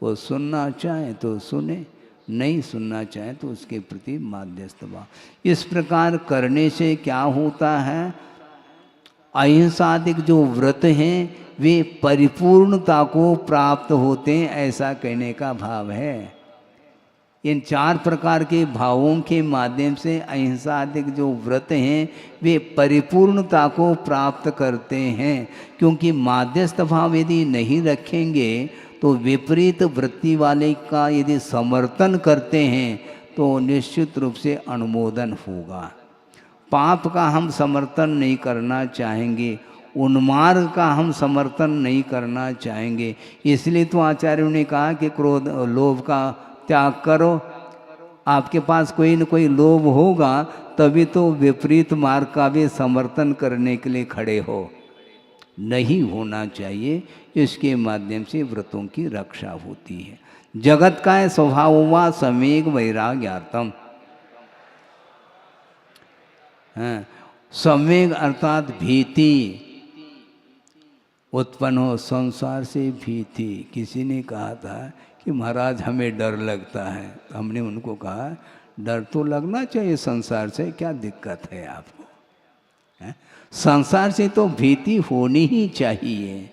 वो सुनना चाहे तो सुने, नहीं सुनना चाहे तो उसके प्रति माध्यस्थ भाव। इस प्रकार करने से क्या होता है? अहिंसादिक जो व्रत हैं वे परिपूर्णता को प्राप्त होते हैं, ऐसा कहने का भाव है। इन 4 प्रकार के भावों के माध्यम से अहिंसादिक जो व्रत हैं वे परिपूर्णता को प्राप्त करते हैं। क्योंकि माध्यस्थ भाव यदि नहीं रखेंगे तो विपरीत वृत्ति वाले का यदि समर्थन करते हैं तो निश्चित रूप से अनुमोदन होगा। पाप का हम समर्थन नहीं करना चाहेंगे, उन्मार्ग का हम समर्थन नहीं करना चाहेंगे। इसलिए तो आचार्यों ने कहा कि क्रोध लोभ का त्याग करो। आपके पास कोई न कोई लोभ होगा तभी तो विपरीत मार्ग का भी समर्थन करने के लिए खड़े हो। नहीं होना चाहिए। इसके माध्यम से व्रतों की रक्षा होती है। जगत का है स्वभाव हुआ समेग वैराग्यार्थम। संवेग अर्थात भीति उत्पन्न हो, संसार से भीति। किसी ने कहा था कि महाराज हमें डर लगता है, तो हमने उनको कहा डर तो लगना चाहिए संसार से, क्या दिक्कत है आपको? संसार से तो भीति होनी ही चाहिए।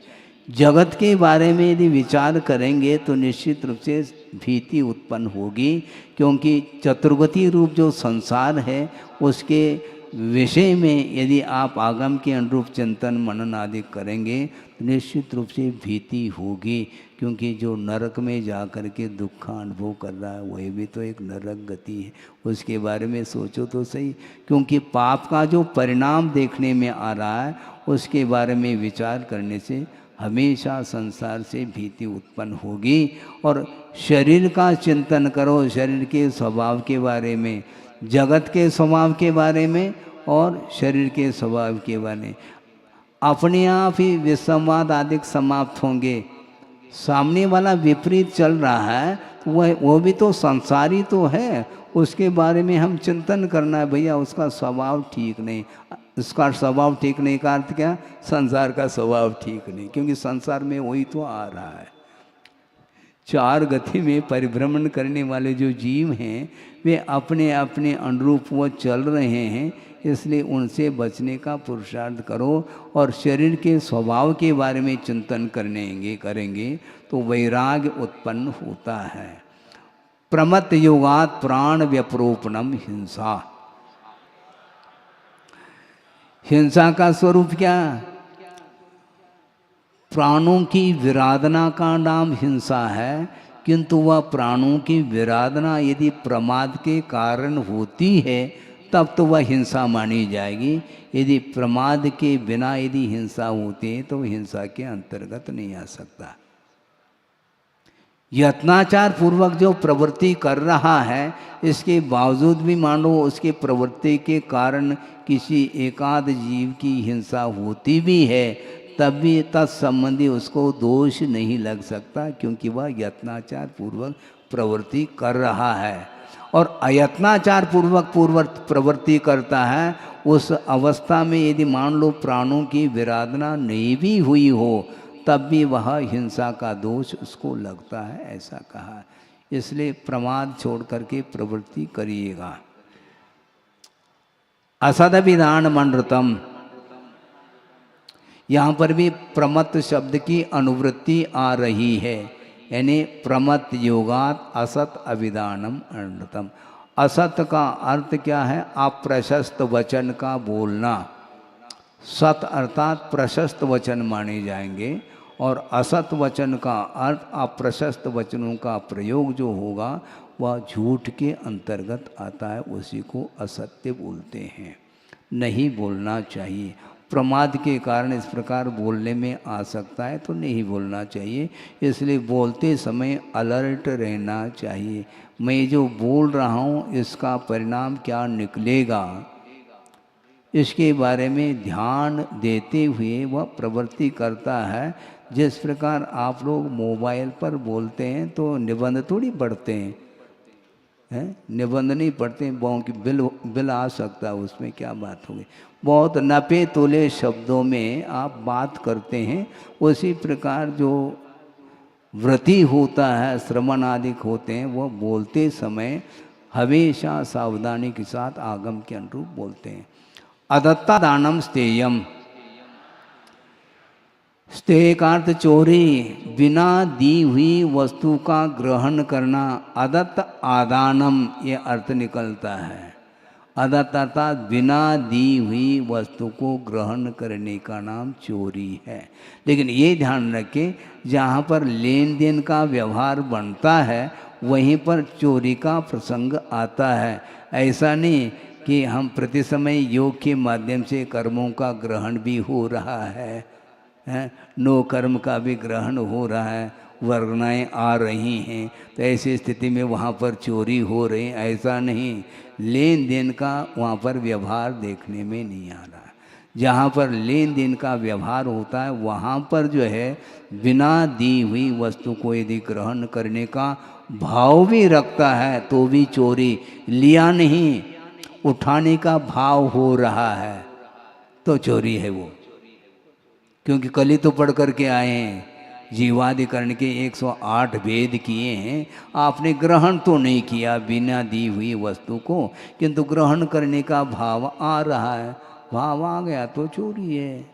जगत के बारे में यदि विचार करेंगे तो निश्चित रूप से भीति उत्पन्न होगी। क्योंकि चतुर्गति रूप जो संसार है उसके विषय में यदि आप आगम के अनुरूप चिंतन मनन आदि करेंगे तो निश्चित रूप से भीति होगी। क्योंकि जो नरक में जा कर के दुख का अनुभव कर रहा है वही भी तो एक नरक गति है। उसके बारे में सोचो तो सही। क्योंकि पाप का जो परिणाम देखने में आ रहा है उसके बारे में विचार करने से हमेशा संसार से भीति उत्पन्न होगी। और शरीर का चिंतन करो, शरीर के स्वभाव के बारे में, जगत के स्वभाव के बारे में और शरीर के स्वभाव के बारे में। अपने आप ही विसंवाद आदि समाप्त होंगे। सामने वाला विपरीत चल रहा है वो भी तो संसारी तो है, उसके बारे में हम चिंतन करना है। भैया उसका स्वभाव ठीक नहीं, उसका स्वभाव ठीक नहीं का अर्थ क्या? संसार का स्वभाव ठीक नहीं। क्योंकि संसार में वही तो आ रहा है। 4 गति में परिभ्रमण करने वाले जो जीव हैं वे अपने अपने अनुरूप वो चल रहे हैं। इसलिए उनसे बचने का पुरुषार्थ करो। और शरीर के स्वभाव के बारे में चिंतन करेंगे तो वैराग्य उत्पन्न होता है। प्रमत्त योगात प्राण व्यपरोपणम हिंसा। हिंसा का स्वरूप क्या? प्राणों की विराधना का नाम हिंसा है। किंतु वह प्राणों की विराधना यदि प्रमाद के कारण होती है तब तो वह हिंसा मानी जाएगी। यदि प्रमाद के बिना यदि हिंसा होती है तो हिंसा के अंतर्गत नहीं आ सकता। यत्नाचार पूर्वक जो प्रवृत्ति कर रहा है इसके बावजूद भी मानो उसके प्रवृत्ति के कारण किसी एकाध जीव की हिंसा होती भी है तब भी तत्संबंधी उसको दोष नहीं लग सकता। क्योंकि वह यत्नाचार पूर्वक प्रवृत्ति कर रहा है। और अयत्नाचार पूर्वक प्रवृत्ति करता है उस अवस्था में यदि मान लो प्राणों की विराधना नहीं भी हुई हो तब भी वह हिंसा का दोष उसको लगता है, ऐसा कहा। इसलिए प्रमाद छोड़ करके प्रवृत्ति करिएगा। असदभिधान मनृतम, यहाँ पर भी प्रमत्त शब्द की अनुवृत्ति आ रही है। यानी प्रमत्त योगात असत अभिधानम अनृतम। असत का अर्थ क्या है? अप्रशस्त वचन का बोलना। सत अर्थात प्रशस्त वचन माने जाएंगे और असत वचन का अर्थ अप्रशस्त वचनों का प्रयोग जो होगा वह झूठ के अंतर्गत आता है, उसी को असत्य बोलते हैं। नहीं बोलना चाहिए। प्रमाद के कारण इस प्रकार बोलने में आ सकता है तो नहीं बोलना चाहिए। इसलिए बोलते समय अलर्ट रहना चाहिए। मैं जो बोल रहा हूँ इसका परिणाम क्या निकलेगा इसके बारे में ध्यान देते हुए वह प्रवृत्ति करता है। जिस प्रकार आप लोग मोबाइल पर बोलते हैं तो निबंध थोड़ी पढ़ते हैं, है, निबंध नहीं पढ़ते, बहुत बिल बिल आ सकता है, उसमें क्या बात होगी। बहुत नपे तोले शब्दों में आप बात करते हैं। उसी प्रकार जो व्रती होता है, श्रवण आदि होते हैं, वह बोलते समय हमेशा सावधानी के साथ आगम के अनुरूप बोलते हैं। अदत्ता दानम स्तेयम, स्तेय का अर्थ चोरी, बिना दी हुई वस्तु का ग्रहण करना। अदत्त आदानम ये अर्थ निकलता है। अदत्त अर्थात बिना दी हुई वस्तु को ग्रहण करने का नाम चोरी है। लेकिन ये ध्यान रखें, जहाँ पर लेन देन का व्यवहार बनता है वहीं पर चोरी का प्रसंग आता है। ऐसा नहीं कि हम प्रति समय योग के माध्यम से कर्मों का ग्रहण भी हो रहा है, नो कर्म का भी ग्रहण हो रहा है, वर्गनाएँ आ रही हैं, तो ऐसी स्थिति में वहाँ पर चोरी हो रही, ऐसा नहीं। लेन देन का वहाँ पर व्यवहार देखने में नहीं आ रहा है। जहाँ पर लेन देन का व्यवहार होता है वहाँ पर जो है बिना दी हुई वस्तु को यदि ग्रहण करने का भाव भी रखता है तो भी चोरी। लिया नहीं, उठाने का भाव हो रहा है तो चोरी है वो। क्योंकि कल ही तो पढ़ करके आए हैं, जीवाधिकरण के 108 भेद किए हैं। आपने ग्रहण तो नहीं किया बिना दी हुई वस्तु को, किंतु ग्रहण करने का भाव आ रहा है। भाव आ गया तो चोरी है।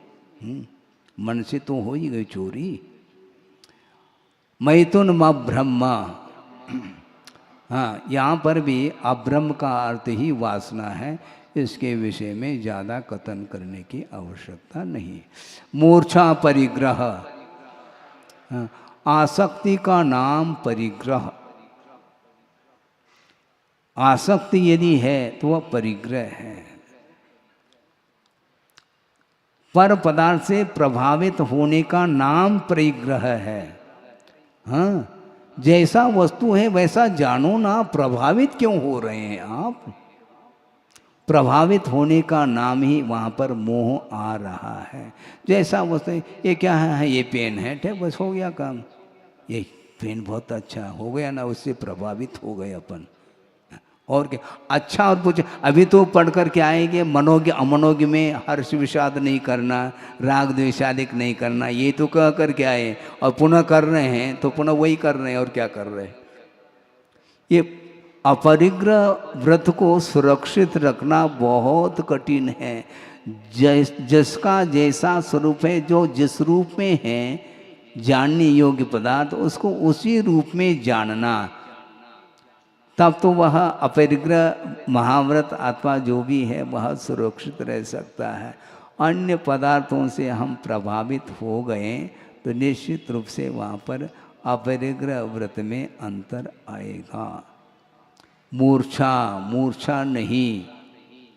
मन से तो हो ही गई चोरी। मैथुन म ब्रह्म, हाँ, यहाँ पर भी अब्रह्म का अर्थ ही वासना है। इसके विषय में ज़्यादा कथन करने की आवश्यकता नहीं। मूर्छा परिग्रह, आसक्ति का नाम परिग्रह। आसक्ति यदि है तो वह परिग्रह है। पर पदार्थ से प्रभावित होने का नाम परिग्रह है। हाँ, जैसा वस्तु है वैसा जानो ना, प्रभावित क्यों हो रहे हैं आप। प्रभावित होने का नाम ही वहाँ पर मोह आ रहा है। जैसा वस्तु, ये क्या है, ये पेन है, ठीक, बस हो गया काम। ये पेन बहुत अच्छा हो गया ना, उससे प्रभावित हो गए अपन। और क्या अच्छा, और पूछे अभी तो पढ़ कर के आएंगे, मनोज्ञ अमनोज्ञ में हर्ष विषाद नहीं करना, राग द्वेषादिक नहीं करना, ये तो कह कर के आए और पुनः कर रहे हैं तो पुनः वही कर रहे हैं। और क्या कर रहे हैं। ये अपरिग्रह व्रत को सुरक्षित रखना बहुत कठिन है। जिसका जैसा स्वरूप है, जो जिस रूप में है जानने योग्य पदार्थ, उसको उसी रूप में जानना, तब तो वह अपरिग्रह महाव्रत अथवा जो भी है वह सुरक्षित रह सकता है। अन्य पदार्थों से हम प्रभावित हो गए तो निश्चित रूप से वहाँ पर अपरिग्रह व्रत में अंतर आएगा। मूर्छा, मूर्छा नहीं,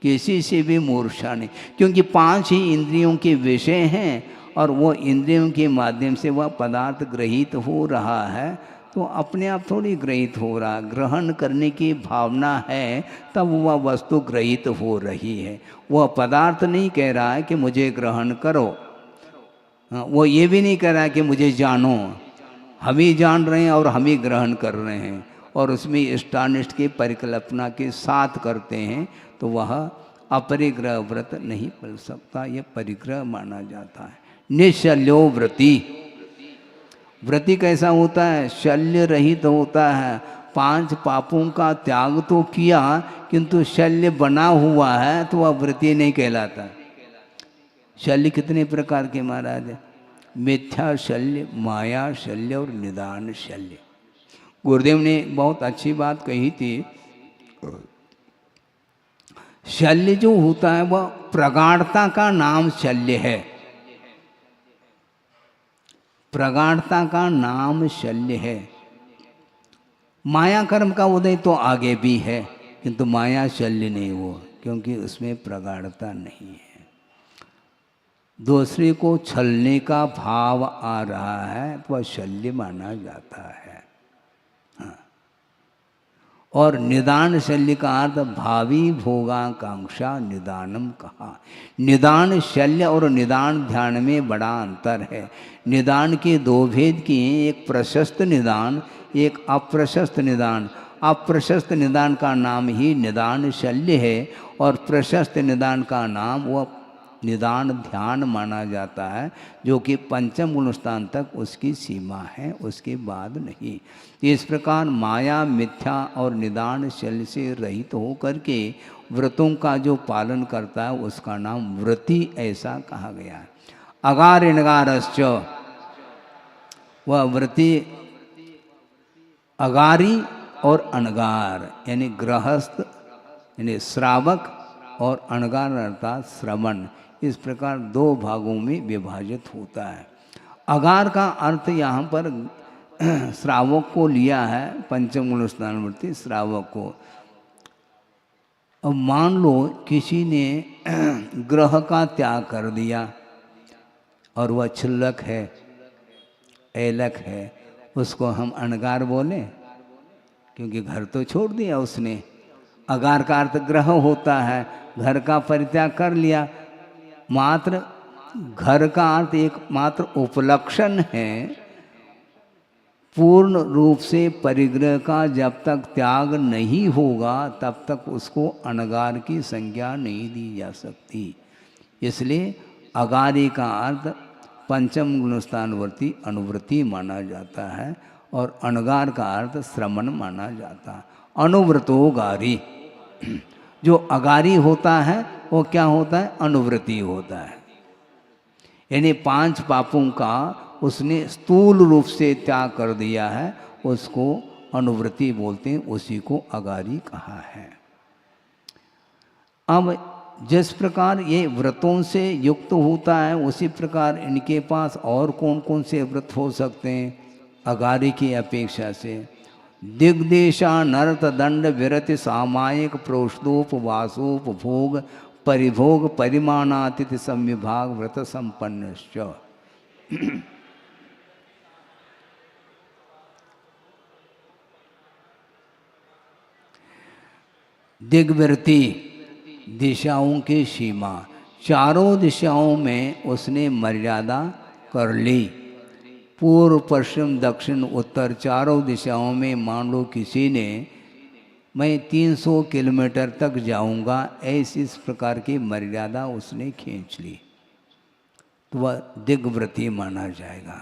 किसी से भी मूर्छा नहीं, क्योंकि 5 ही इंद्रियों के विषय हैं और वो इंद्रियों के माध्यम से वह पदार्थ ग्रहित हो रहा है, तो अपने आप थोड़ी ग्रहित हो रहा। ग्रहण करने की भावना है तब वह वस्तु ग्रहित हो रही है। वह पदार्थ नहीं कह रहा है कि मुझे ग्रहण करो, वो ये भी नहीं कह रहा है कि मुझे जानो। हम ही जान रहे हैं और हम ही ग्रहण कर रहे हैं, और उसमें इष्टानिष्ट की परिकल्पना के साथ करते हैं, तो वह अपरिग्रह व्रत नहीं पल सकता, यह परिग्रह माना जाता है। निशल्यो व्रति, व्रति कैसा होता है, शल्य रहित होता है। 5 पापों का त्याग तो किया किंतु शल्य बना हुआ है तो वह व्रति नहीं कहलाता। शल्य कितने प्रकार के महाराज है, मिथ्या शल्य, माया शल्य और निदान शल्य। गुरुदेव ने बहुत अच्छी बात कही थी, शल्य जो होता है वह प्रगाढ़ता का नाम शल्य है। प्रगाढ़ता का नाम शल्य है। माया कर्म का उदय तो आगे भी है, किंतु माया शल्य नहीं वो, क्योंकि उसमें प्रगाढ़ता नहीं है। दूसरे को छलने का भाव आ रहा है तो वह शल्य माना जाता है। हाँ। और निदान शल्य का अर्थ भावी भोगाकांक्षा निदानम कहा। निदान शल्य और निदान ध्यान में बड़ा अंतर है। निदान के 2 भेद किए, एक प्रशस्त निदान, एक अप्रशस्त निदान। आप प्रशस्त निदान का नाम ही निदान शल्य है और प्रशस्त निदान का नाम वह निदान ध्यान माना जाता है, जो कि पंचम गुण स्थान तक उसकी सीमा है, उसके बाद नहीं। इस प्रकार माया मिथ्या और निदान शल्य से रहित हो करके व्रतों का जो पालन करता है उसका नाम व्रती ऐसा कहा गया है। अगार इणगारश्च, वह व्रती अगारी और अनगार यानी गृहस्थ यानी श्रावक और अनगार अर्थात श्रवण, इस प्रकार दो भागों में विभाजित होता है। अगार का अर्थ यहाँ पर श्रावक को लिया है, पंचम गुण स्थानवर्ती श्रावक को। अब मान लो किसी ने ग्रह का त्याग कर दिया और वह क्षुल्लक है, ऐलक है, उसको हम अनगार बोले क्योंकि घर तो छोड़ दिया उसने। अगार का अर्थ ग्रह होता है, घर का परित्याग कर लिया। मात्र घर का अर्थ एक मात्र उपलक्षण है, पूर्ण रूप से परिग्रह का जब तक त्याग नहीं होगा तब तक उसको अनगार की संज्ञा नहीं दी जा सकती। इसलिए अगारी का अर्थ पंचम गुणस्थानवर्ती अनुवृत्ति माना जाता है और अनगार का अर्थ श्रमण माना जाता है। अनुव्रतो गारी, जो अगारी होता है वो क्या होता है? अनुवृत्ति होता है। यानी 5 पापों का उसने स्थूल रूप से त्याग कर दिया है, उसको अनुवृत्ति बोलते हैं, उसी को अगारी कहा है। अब जिस प्रकार ये व्रतों से युक्त होता है उसी प्रकार इनके पास और कौन कौन से व्रत हो सकते हैं अगारी की अपेक्षा से? दिग्देशा नरत दंड विरति सामायिक प्रोषदोपवासोपभोग परिभोग परिमाणातिथि संविभाग व्रत संपन्नश्च। दिग्वृत्ति दिशाओं की सीमा, चारों दिशाओं में उसने मर्यादा कर ली। पूर्व पश्चिम दक्षिण उत्तर चारों दिशाओं में मान लो किसी ने मैं 300 किलोमीटर तक जाऊंगा, ऐसी इस प्रकार की मर्यादा उसने खींच ली तो वह दिग्व्रती माना जाएगा।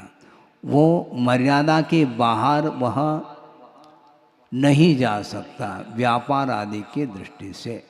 वो मर्यादा के बाहर वह नहीं जा सकता व्यापार आदि की दृष्टि से।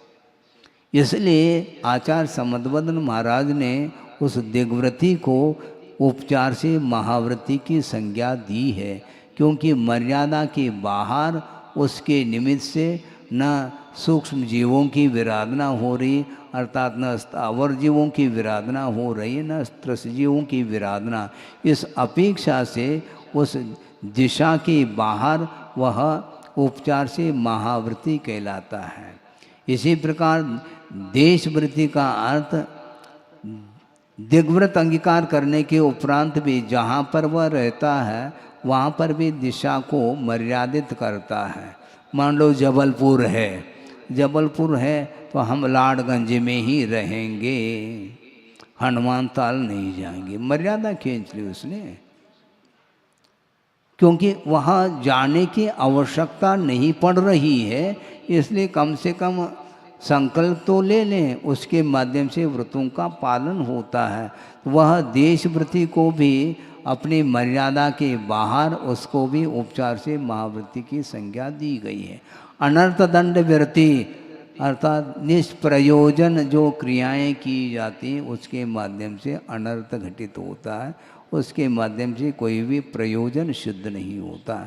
इसलिए आचार्य समदवदन महाराज ने उस दिग्व्रती को उपचार से महाव्रती की संज्ञा दी है, क्योंकि मर्यादा के बाहर उसके निमित्त से न सूक्ष्म जीवों की विराधना हो रही, अर्थात न स्थावर जीवों की विराधना हो रही है, न त्रस जीवों की विराधना। इस अपेक्षा से उस दिशा के बाहर वह उपचार से महाव्रती कहलाता है। इसी प्रकार देशव्रती का अर्थ दिग्व्रत अंगीकार करने के उपरांत भी जहाँ पर वह रहता है वहाँ पर भी दिशा को मर्यादित करता है। मान लो जबलपुर है तो हम लाडगंज में ही रहेंगे, हनुमान ताल नहीं जाएंगे, मर्यादा खींच ली उसने, क्योंकि वहाँ जाने की आवश्यकता नहीं पड़ रही है। इसलिए कम से कम संकल्प तो ले लें, उसके माध्यम से व्रतों का पालन होता है। वह देशव्रती को भी अपनी मर्यादा के बाहर उसको भी उपचार से महाव्रती की संज्ञा दी गई है। अनर्थ दंड व्रती अर्थात निष्प्रयोजन जो क्रियाएं की जाती हैं उसके माध्यम से अनर्थ घटित होता है, उसके माध्यम से कोई भी प्रयोजन सिद्ध नहीं होता।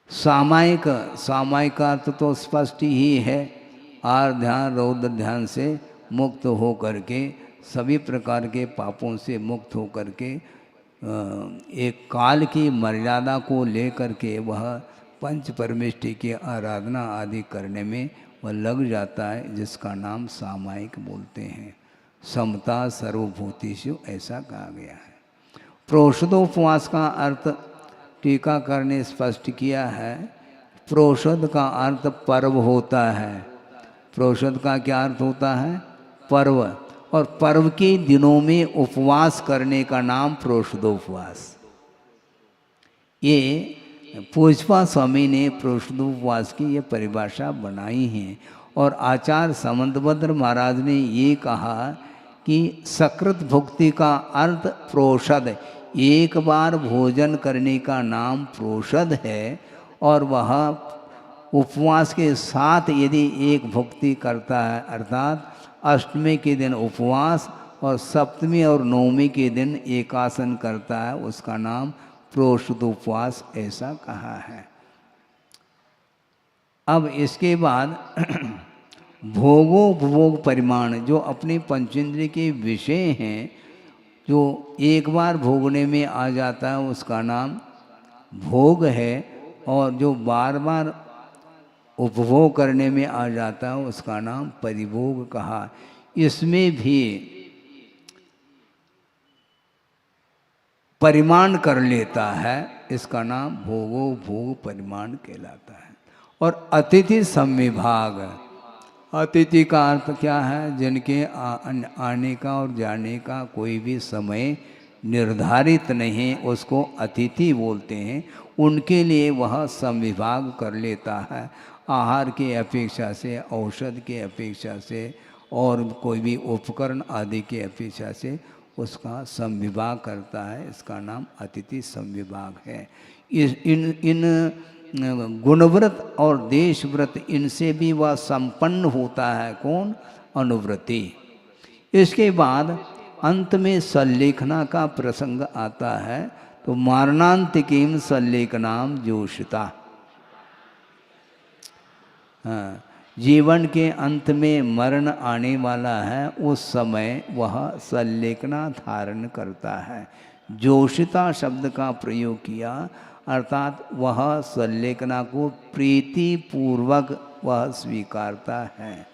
सामायिक का अर्थ तो स्पष्ट ही है, आर ध्यान रौद्र ध्यान से मुक्त हो करके सभी प्रकार के पापों से मुक्त हो करके एक काल की मर्यादा को लेकर के वह पंच परमेष्टि की आराधना आदि करने में वह लग जाता है, जिसका नाम सामायिक बोलते हैं। समता सर्वभूतिषु ऐसा कहा गया है। प्रोषदोपवास का अर्थ टीकाकार ने स्पष्ट किया है। प्रोषद का अर्थ पर्व होता है। प्रोषद का क्या अर्थ होता है? पर्व। और पर्व के दिनों में उपवास करने का नाम प्रोषदोपवास। ये पूजपा स्वामी ने प्रोषदोपवास की ये परिभाषा बनाई है। और आचार्य समंतभद्र महाराज ने ये कहा कि सकृत भुक्ति का अर्थ प्रोषद, एक बार भोजन करने का नाम प्रोषद है। और वह उपवास के साथ यदि एक भुक्ति करता है, अर्थात अष्टमी के दिन उपवास और सप्तमी और नवमी के दिन एकासन करता है, उसका नाम प्रोषदोपवास ऐसा कहा है। अब इसके बाद भोगोपभोग परिमाण, जो अपने पंचेंद्रिय के विषय हैं, जो एक बार भोगने में आ जाता है उसका नाम भोग है, और जो बार बार उपभोग करने में आ जाता है उसका नाम परिभोग कहा। इसमें भी परिमाण कर लेता है, इसका नाम भोगोपभोग परिमाण कहलाता है। और अतिथि संविभाग, अतिथि का अर्थ क्या है? जिनके आने का और जाने का कोई भी समय निर्धारित नहीं, उसको अतिथि बोलते हैं। उनके लिए वह संविभाग कर लेता है, आहार की अपेक्षा से, औषध की अपेक्षा से और कोई भी उपकरण आदि की अपेक्षा से उसका संविभाग करता है। इसका नाम अतिथि संविभाग है। इन गुणव्रत और देशव्रत, इनसे भी वह संपन्न होता है। कौन? अनुव्रती। इसके बाद अंत में सल्लेखना का प्रसंग आता है, तो मारणांतिकीम सल्लेखनाम जोषिता। हाँ, जीवन के अंत में मरण आने वाला है, उस समय वह सल्लेखना धारण करता है। जोषिता शब्द का प्रयोग किया, अर्थात वह सल्लेखना को प्रीति पूर्वक वह स्वीकारता है।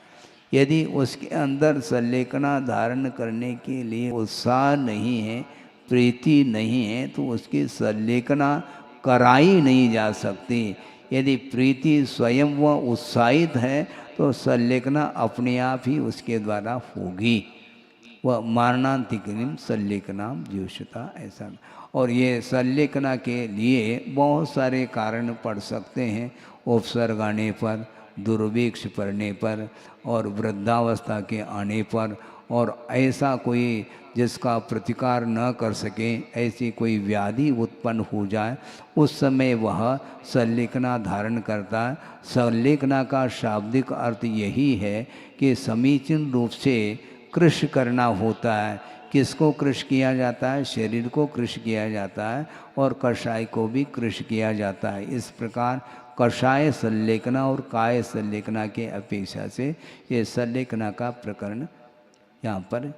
यदि उसके अंदर सल्लेखना धारण करने के लिए उत्साह नहीं है, प्रीति नहीं है, तो उसकी सल्लेखना कराई नहीं जा सकती। यदि प्रीति स्वयं वह उत्साहित है तो सल्लेखना अपने आप ही उसके द्वारा होगी। वह मारणांतिकीम सल्लेखनाम जोषिता, ऐसा। और ये सल्लेखना के लिए बहुत सारे कारण पड़ सकते हैं। उपसर्ग आने पर, दुर्भिक्ष पड़ने पर, और वृद्धावस्था के आने पर, और ऐसा कोई जिसका प्रतिकार न कर सके, ऐसी कोई व्याधि उत्पन्न हो जाए, उस समय वह सल्लेखना धारण करता है। सल्लेखना का शाब्दिक अर्थ यही है कि समीचीन रूप से कृश करना होता है। किसको कृश किया जाता है? शरीर को कृश किया जाता है, और कषाय को भी कृश किया जाता है। इस प्रकार कषाय सल्लेखना और काय सल्लेखना के अपेक्षा से ये सल्लेखना का प्रकरण यहाँ पर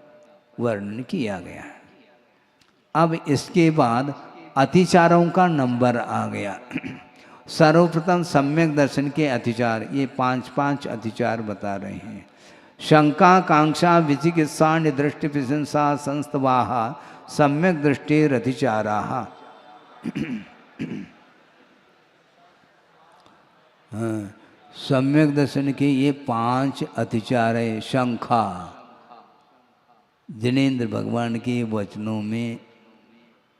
वर्णन किया गया है। अब इसके बाद अतिचारों का नंबर आ गया। सर्वप्रथम सम्यक दर्शन के अतिचार, ये 5 अतिचार बता रहे हैं। शंका, कांक्षा, विचिकित्सा, निदृष्टि, प्रशंसा, संस्तवाह, सम्यक दृष्टिरतिचाराः। हाँ, सम्यक दर्शन के ये 5 अतिचार है। शंका, जिनेन्द्र भगवान के वचनों में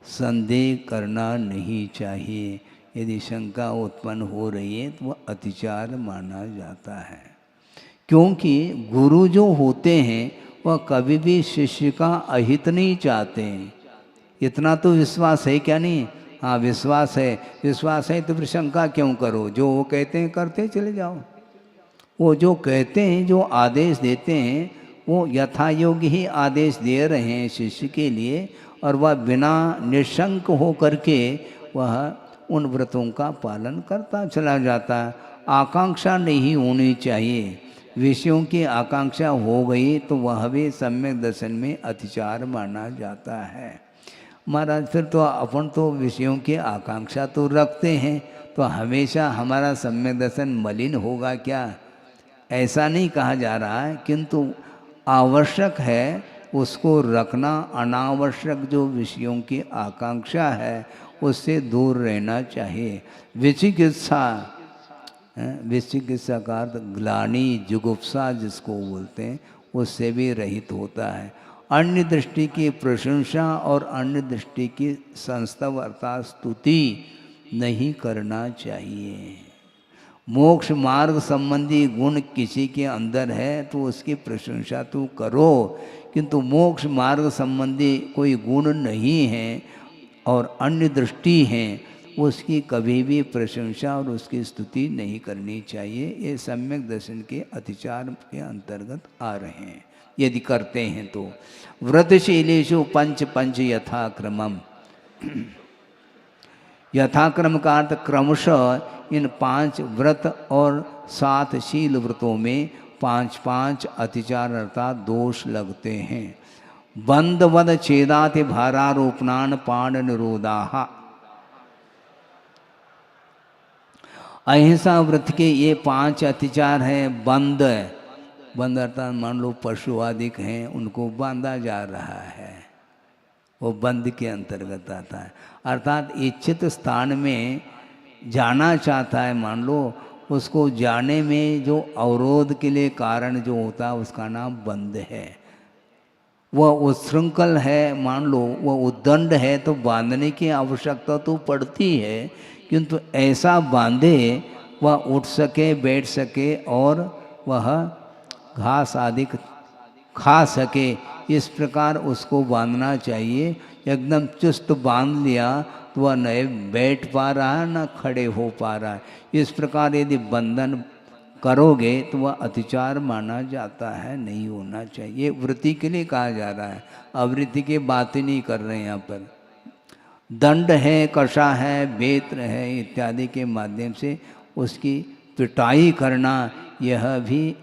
संदेह करना नहीं चाहिए। यदि शंका उत्पन्न हो रही है तो वह अतिचार माना जाता है। क्योंकि गुरु जो होते हैं वह कभी भी शिष्य का अहित नहीं चाहते हैं। इतना तो विश्वास है क्या? नहीं? हाँ, विश्वास है। विश्वास है तो फिर शंका क्यों करो? जो वो कहते हैं करते चले जाओ। वो जो कहते हैं, जो आदेश देते हैं, वो यथा योग्य ही आदेश दे रहे हैं शिष्य के लिए, और वह बिना निशंक हो करके वह उन व्रतों का पालन करता चला जाता है। आकांक्षा नहीं होनी चाहिए। विषयों की आकांक्षा हो गई तो वह भी सम्यक दर्शन में अतिचार माना जाता है। महाराज, फिर तो अपन तो विषयों की आकांक्षा तो रखते हैं, तो हमेशा हमारा सम्यक दर्शन मलिन होगा क्या? ऐसा नहीं कहा जा रहा है, किंतु आवश्यक है उसको रखना। अनावश्यक जो विषयों की आकांक्षा है उससे दूर रहना चाहिए। विचिकित्सा, विचिकित्सा का अर्थ ग्लानि, जुगुप्सा जिसको बोलते हैं, उससे भी रहित होता है। अन्य दृष्टि की प्रशंसा और अन्य दृष्टि की संस्तव अर्थात स्तुति, नहीं करना चाहिए। मोक्ष मार्ग संबंधी गुण किसी के अंदर है तो उसकी प्रशंसा तो करो, किंतु मोक्ष मार्ग संबंधी कोई गुण नहीं है और अन्य दृष्टि है, उसकी कभी भी प्रशंसा और उसकी स्तुति नहीं करनी चाहिए। ये सम्यक दर्शन के अतिचार के अंतर्गत आ रहे हैं यदि करते हैं तो। व्रतशीलेषु पंच पंच यथाक्रमम, यथाक्रम का अर्थ क्रमशः इन 5 व्रत और 7 शील व्रतों में 5 अतिचार अर्थात दोष लगते हैं। बंधवद छेदाति भारारोपणान पाण निरोधाः, अहिंसा व्रत के ये 5 अतिचार हैं। बंध अर्थात मान लो पशु आदि हैं, उनको बांधा जा रहा है, वो बंध के अंतर्गत आता है। अर्थात इच्छित स्थान में जाना चाहता है, मान लो उसको जाने में जो अवरोध के लिए कारण जो होता है उसका नाम बंध है। वह उच्छृंखल है, मान लो वह उद्दंड है तो बांधने की आवश्यकता तो पड़ती है, किंतु ऐसा बांधे वह उठ सके, बैठ सके और वह घास आदि खा सके, इस प्रकार उसको बांधना चाहिए। एकदम चुस्त बांध लिया तो वह न बैठ पा रहा है न खड़े हो पा रहा है। इस प्रकार यदि बंधन करोगे तो वह अतिचार माना जाता है, नहीं होना चाहिए। वृत्ति के लिए कहा जा रहा है, आवृत्ति की बात ही नहीं कर रहे हैं यहाँ पर। दंड है, कषा है, बेत्र है इत्यादि के माध्यम से उसकी पिटाई करना, यह भी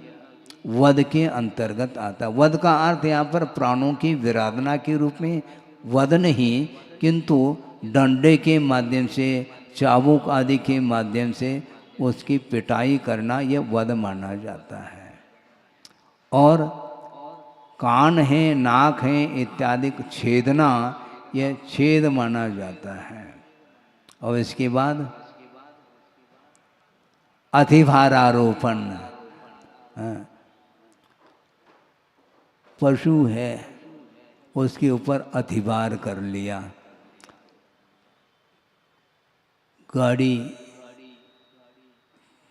वध के अंतर्गत आता। वध का अर्थ यहाँ पर प्राणों की विराधना के रूप में वध नहीं, किंतु डंडे के माध्यम से, चाबुक आदि के माध्यम से उसकी पिटाई करना, यह वध माना जाता है। और कान है, नाक है इत्यादि छेदना, यह छेद माना जाता है। और इसके बाद अतिभारारोपण, पशु है उसके ऊपर अतिभार कर लिया, गाड़ी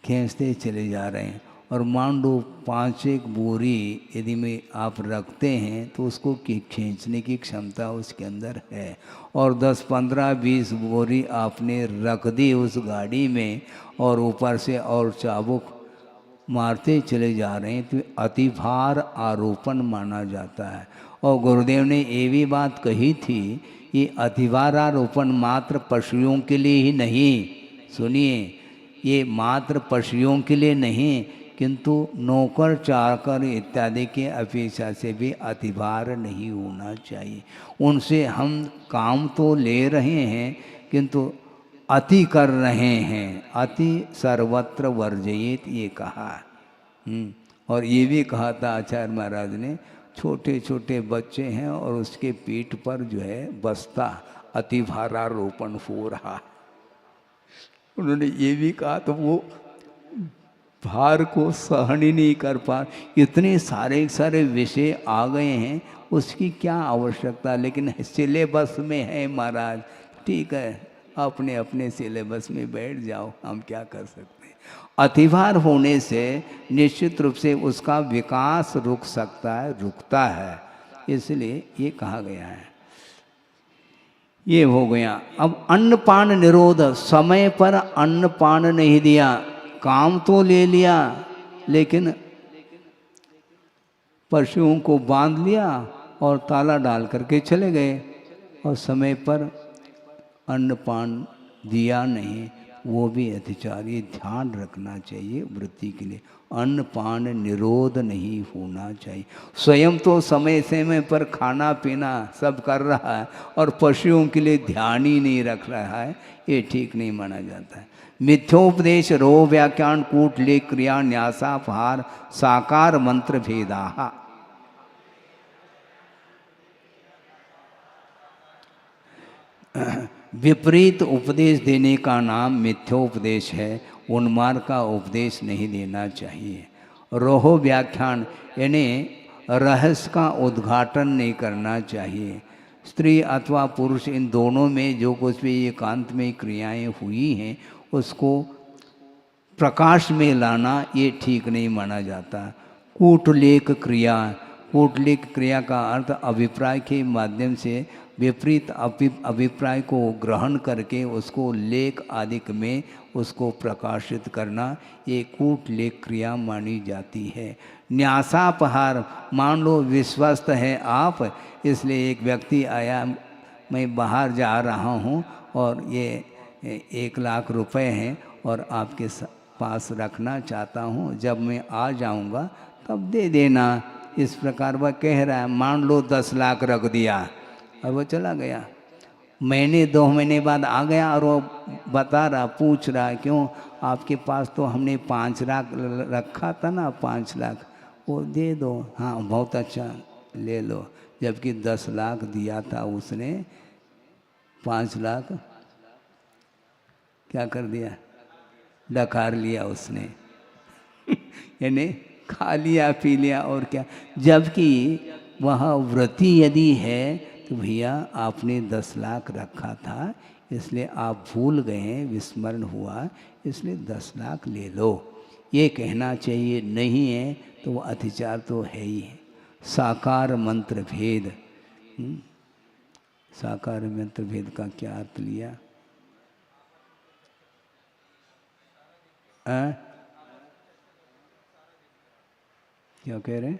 खींचते चले जा रहे हैं और मान लो 5 बोरी यदि में आप रखते हैं तो उसको खींचने की क्षमता उसके अंदर है, और 10, 15, 20 बोरी आपने रख दी उस गाड़ी में और ऊपर से और चाबुक मारते चले जा रहे हैं, तो अतिभार आरोपण माना जाता है। और गुरुदेव ने ये भी बात कही थी, ये अतिभार आरोपण मात्र पशुओं के लिए ही नहीं, सुनिए, ये मात्र पशुओं के लिए नहीं, किंतु नौकर चाकर इत्यादि के अपेक्षा से भी अतिभार नहीं होना चाहिए। उनसे हम काम तो ले रहे हैं किंतु अति कर रहे हैं। अति सर्वत्र वर्जयेत, ये कहा। और ये भी कहा था आचार्य महाराज ने, छोटे छोटे बच्चे हैं और उसके पीठ पर जो है बस्ता अतिभारारोपण हो रहा। उन्होंने ये भी कहा तो वो भार को सहन ही नहीं कर पा, इतने सारे विषय आ गए हैं, उसकी क्या आवश्यकता। लेकिन सिलेबस में है महाराज, ठीक है, अपने अपने सिलेबस में बैठ जाओ, हम क्या कर सकते हैं। अतिभार होने से निश्चित रूप से उसका विकास रुक सकता है, रुकता है, इसलिए ये कहा गया है। ये हो गया। अब अन्नपान निरोध, समय पर अन्नपान नहीं दिया, काम तो ले लिया लेकिन पशुओं को बांध लिया और ताला डाल करके चले गए और समय पर अन्नपान दिया नहीं, वो भी अतिचार। ये ध्यान रखना चाहिए वृत्ति के लिए। अन्नपान निरोध नहीं होना चाहिए। स्वयं तो समय समय पर खाना पीना सब कर रहा है और पशुओं के लिए ध्यान ही नहीं रख रहा है, ये ठीक नहीं माना जाता है। मिथ्योपदेश रो व्याख्यान कूट ले क्रिया न्यासापहार साकार मंत्र भेदा। विपरीत उपदेश देने का नाम मिथ्योपदेश है, उन्मार्ग का उपदेश नहीं देना चाहिए। रोहो व्याख्यान यानी रहस्य का उद्घाटन नहीं करना चाहिए। स्त्री अथवा पुरुष इन दोनों में जो कुछ भी एकांत में क्रियाएं हुई हैं उसको प्रकाश में लाना ये ठीक नहीं माना जाता। कूटलेख क्रिया, कूटलेख क्रिया का अर्थ अभिप्राय के माध्यम से विपरीत अभिप्राय को ग्रहण करके उसको लेख आदि में उसको प्रकाशित करना, ये कूटलेख क्रिया मानी जाती है। न्यासापहार, मान लो विश्वस्त है आप, इसलिए एक व्यक्ति आया, मैं बाहर जा रहा हूँ और ये 1,00,000 रुपए हैं और आपके पास रखना चाहता हूँ, जब मैं आ जाऊँगा तब दे देना, इस प्रकार वह कह रहा है। मान लो 10 लाख रख दिया और वो चला गया। महीने 2 महीने बाद आ गया और वो बता रहा, पूछ रहा क्यों, आपके पास तो हमने 5 लाख रखा था ना, 5 लाख वो दे दो। हाँ बहुत अच्छा, ले लो। जबकि 10 लाख दिया था उसने, 5 लाख क्या कर दिया, डकार लिया उसने यानी खा लिया पी लिया और क्या। जबकि वह व्रती यदि है तो भैया आपने 10 लाख रखा था, इसलिए आप भूल गए, विस्मरण हुआ, इसलिए 10 लाख ले लो, ये कहना चाहिए। नहीं है तो वह अतिचार तो है ही है। साकार मंत्र भेद, साकार मंत्र भेद का क्या अर्थ लिया? क्या कह रहे हैं?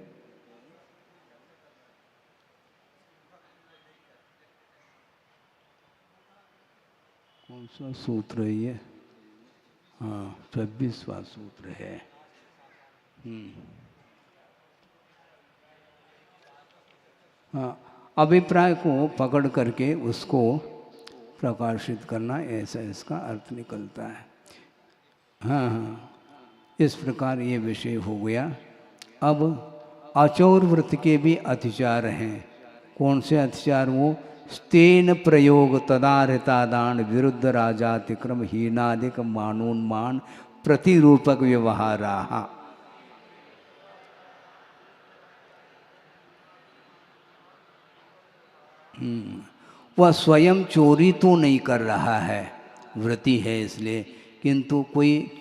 कौन सा सूत्र है ये? हाँ 26वां सूत्र है। हाँ, अभिप्राय को पकड़ करके उसको प्रकाशित करना, ऐसा इसका अर्थ निकलता है। हाँ हाँ, इस प्रकार ये विषय हो गया। अब अचौर व्रत के भी अतिचार हैं। कौन से अतिचार? वो स्तेन प्रयोग तदारितादान विरुद्ध राजातिक्रम हीनादिक मानोन्मान प्रतिरूपक व्यवहारा। वह स्वयं चोरी तो नहीं कर रहा है, व्रती है इसलिए, किंतु कोई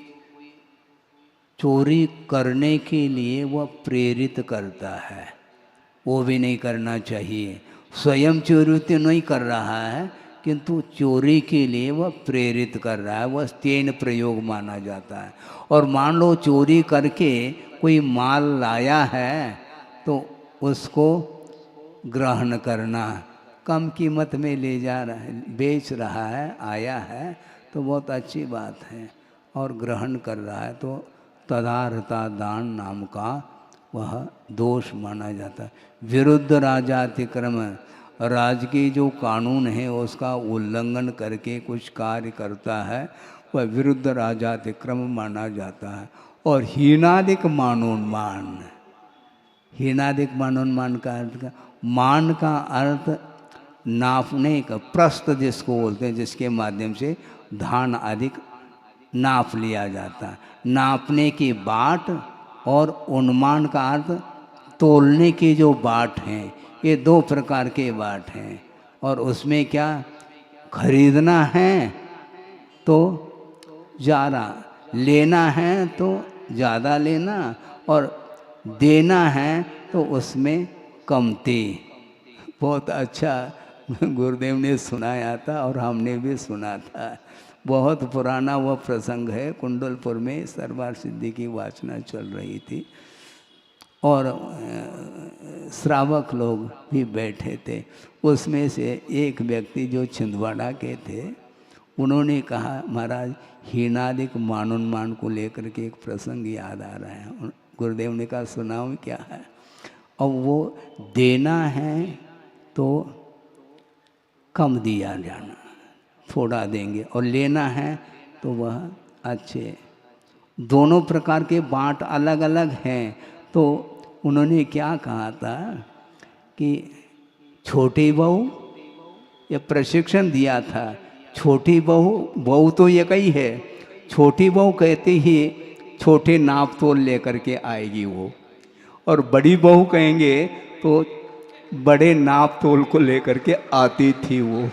चोरी करने के लिए वह प्रेरित करता है, वो भी नहीं करना चाहिए। स्वयं चोरी तो नहीं कर रहा है किंतु चोरी के लिए वह प्रेरित कर रहा है, वह स्तेन प्रयोग माना जाता है। और मान लो चोरी करके कोई माल लाया है तो उसको ग्रहण करना, कम कीमत में ले जा रहा है, बेच रहा है, आया है तो बहुत अच्छी बात है, और ग्रहण कर रहा है तो तदारता दान नाम का वह दोष माना जाता है। विरुद्ध राजातिक्रम, राज की जो कानून है उसका उल्लंघन करके कुछ कार्य करता है, वह विरुद्ध राजातिक्रम माना जाता है। और हीनादिक मानोन्मान, हीनादिक मानोन्मान का अर्थ, मान का अर्थ नापने का, प्रस्त जिसको बोलते हैं, जिसके माध्यम से धान अधिक नाप लिया जाता है, नापने की बाट। और उन्मान का अर्थ तोलने की जो बाट हैं, ये 2 प्रकार के बाट हैं। और उसमें क्या, खरीदना है तो ज़्यादा, लेना है तो ज़्यादा लेना, और देना है तो उसमें कमती। बहुत अच्छा गुरुदेव ने सुनाया था और हमने भी सुना था। बहुत पुराना वह प्रसंग है। कुंडलपुर में सरवार सिद्धि की वाचना चल रही थी और श्रावक लोग भी बैठे थे। उसमें से एक व्यक्ति जो छिंदवाड़ा के थे, उन्होंने कहा, महाराज हीनादिक मानोन्मान को लेकर के एक प्रसंग याद आ रहा है। गुरुदेव ने कहा, सुनाओ क्या है? अब वो देना है तो कम दिया जाना, थोड़ा देंगे, और लेना है तो वह अच्छे। दोनों प्रकार के बाँट अलग अलग हैं। तो उन्होंने क्या कहा था कि छोटी बहू, ये प्रशिक्षण दिया था, छोटी बहू तो ये कही है, छोटी बहू कहते ही छोटे नाप तोल लेकर के आएगी वो, और बड़ी बहू कहेंगे तो बड़े नाप तोल को लेकर के आती थी वो।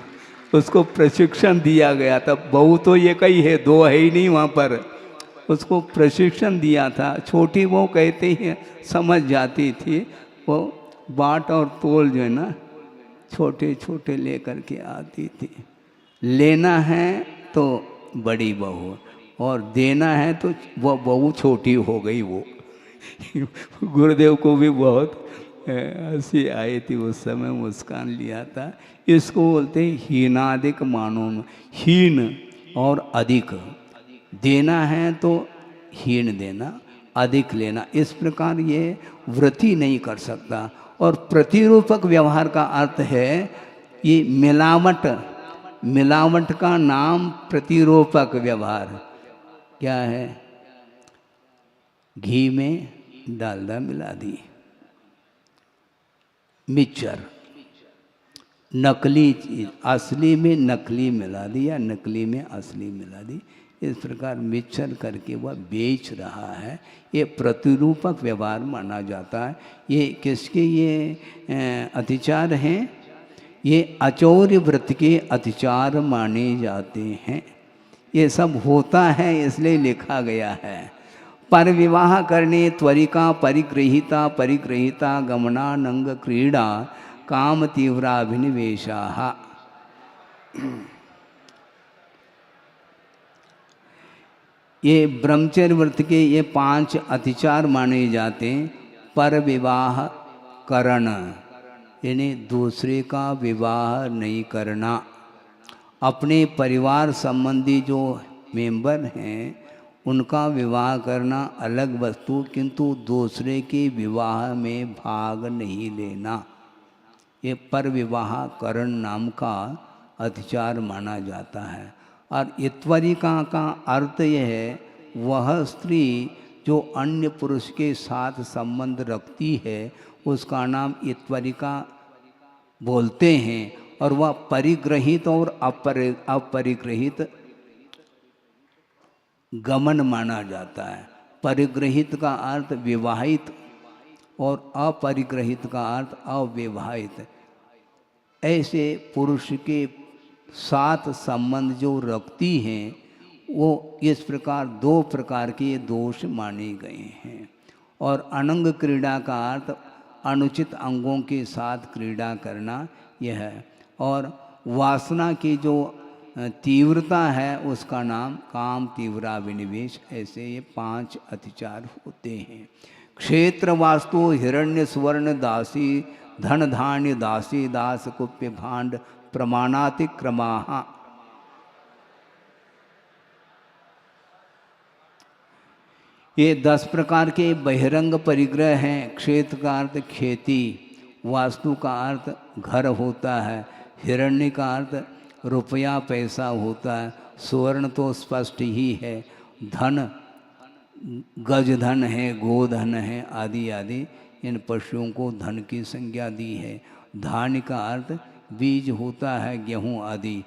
उसको प्रशिक्षण दिया गया था। बहू तो ये कही है, दो है ही नहीं वहाँ पर। उसको प्रशिक्षण दिया था। छोटी बहू कहते ही समझ जाती थी। वो बाट और तोल जो है ना छोटे छोटे लेकर के आती थी। लेना है तो बड़ी बहू और देना है तो वो बहू छोटी हो गई वो। गुरुदेव को भी बहुत हंसी आई थी उस समय, मुस्कान लिया था। इसको बोलते हैं हीनादिक मानो में। हीन और अधिक देना है तो हीन देना, अधिक लेना, इस प्रकार ये वृत्ति नहीं कर सकता। और प्रतिरूपक व्यवहार का अर्थ है ये मिलावट। मिलावट का नाम प्रतिरूपक व्यवहार। क्या है? घी में डालडा मिला दी, मिक्सचर, नकली चीज असली में नकली मिला दी या नकली में असली मिला दी, इस प्रकार मिक्सचर करके वह बेच रहा है। ये प्रतिरूपक व्यवहार माना जाता है। ये किसके ये अतिचार हैं? ये अचौर्य व्रत के अतिचार माने जाते हैं। ये सब होता है इसलिए लिखा गया है। पर विवाह करने त्वरिका परिगृहीता परिगृहीता गमनानंग क्रीड़ा काम तीव्राभिनिवेशा। ये ब्रह्मचर्य व्रत के ये 5 अतिचार माने जाते हैं। पर विवाह करण यानी दूसरे का विवाह नहीं करना। अपने परिवार संबंधी जो मेंबर हैं उनका विवाह करना अलग वस्तु, किंतु दूसरे के विवाह में भाग नहीं लेना, ये पर विवाह करण नाम का अतिचार माना जाता है। और इत्वरिका का अर्थ यह है वह स्त्री जो अन्य पुरुष के साथ संबंध रखती है उसका नाम इत्वरिका बोलते हैं। और वह परिग्रहित और अपरिग्रहित गमन माना जाता है। परिग्रहित का अर्थ विवाहित और अपरिग्रहित का अर्थ अविवाहित। ऐसे पुरुष के साथ संबंध जो रखती हैं वो इस प्रकार 2 प्रकार के दोष माने गए हैं। और अनंग क्रीड़ा का अर्थ अनुचित अंगों के साथ क्रीड़ा करना यह है। और वासना की जो तीव्रता है उसका नाम काम तीव्रा विनिवेश। ऐसे ये 5 अतिचार होते हैं। क्षेत्र वास्तु हिरण्य सुवर्ण दासी धन धान्य दासी दास कुप्य भांड प्रमाणातिक्रमा। ये 10 प्रकार के बहिरंग परिग्रह हैं। क्षेत्र का अर्थ खेती, वास्तु का अर्थ घर होता है, हिरण्य का अर्थ रुपया पैसा होता है, सुवर्ण तो स्पष्ट ही है, धन गज धन है, गोधन है आदि आदि, इन पशुओं को धन की संज्ञा दी है। धान्य का अर्थ बीज होता है, गेहूँ आदि।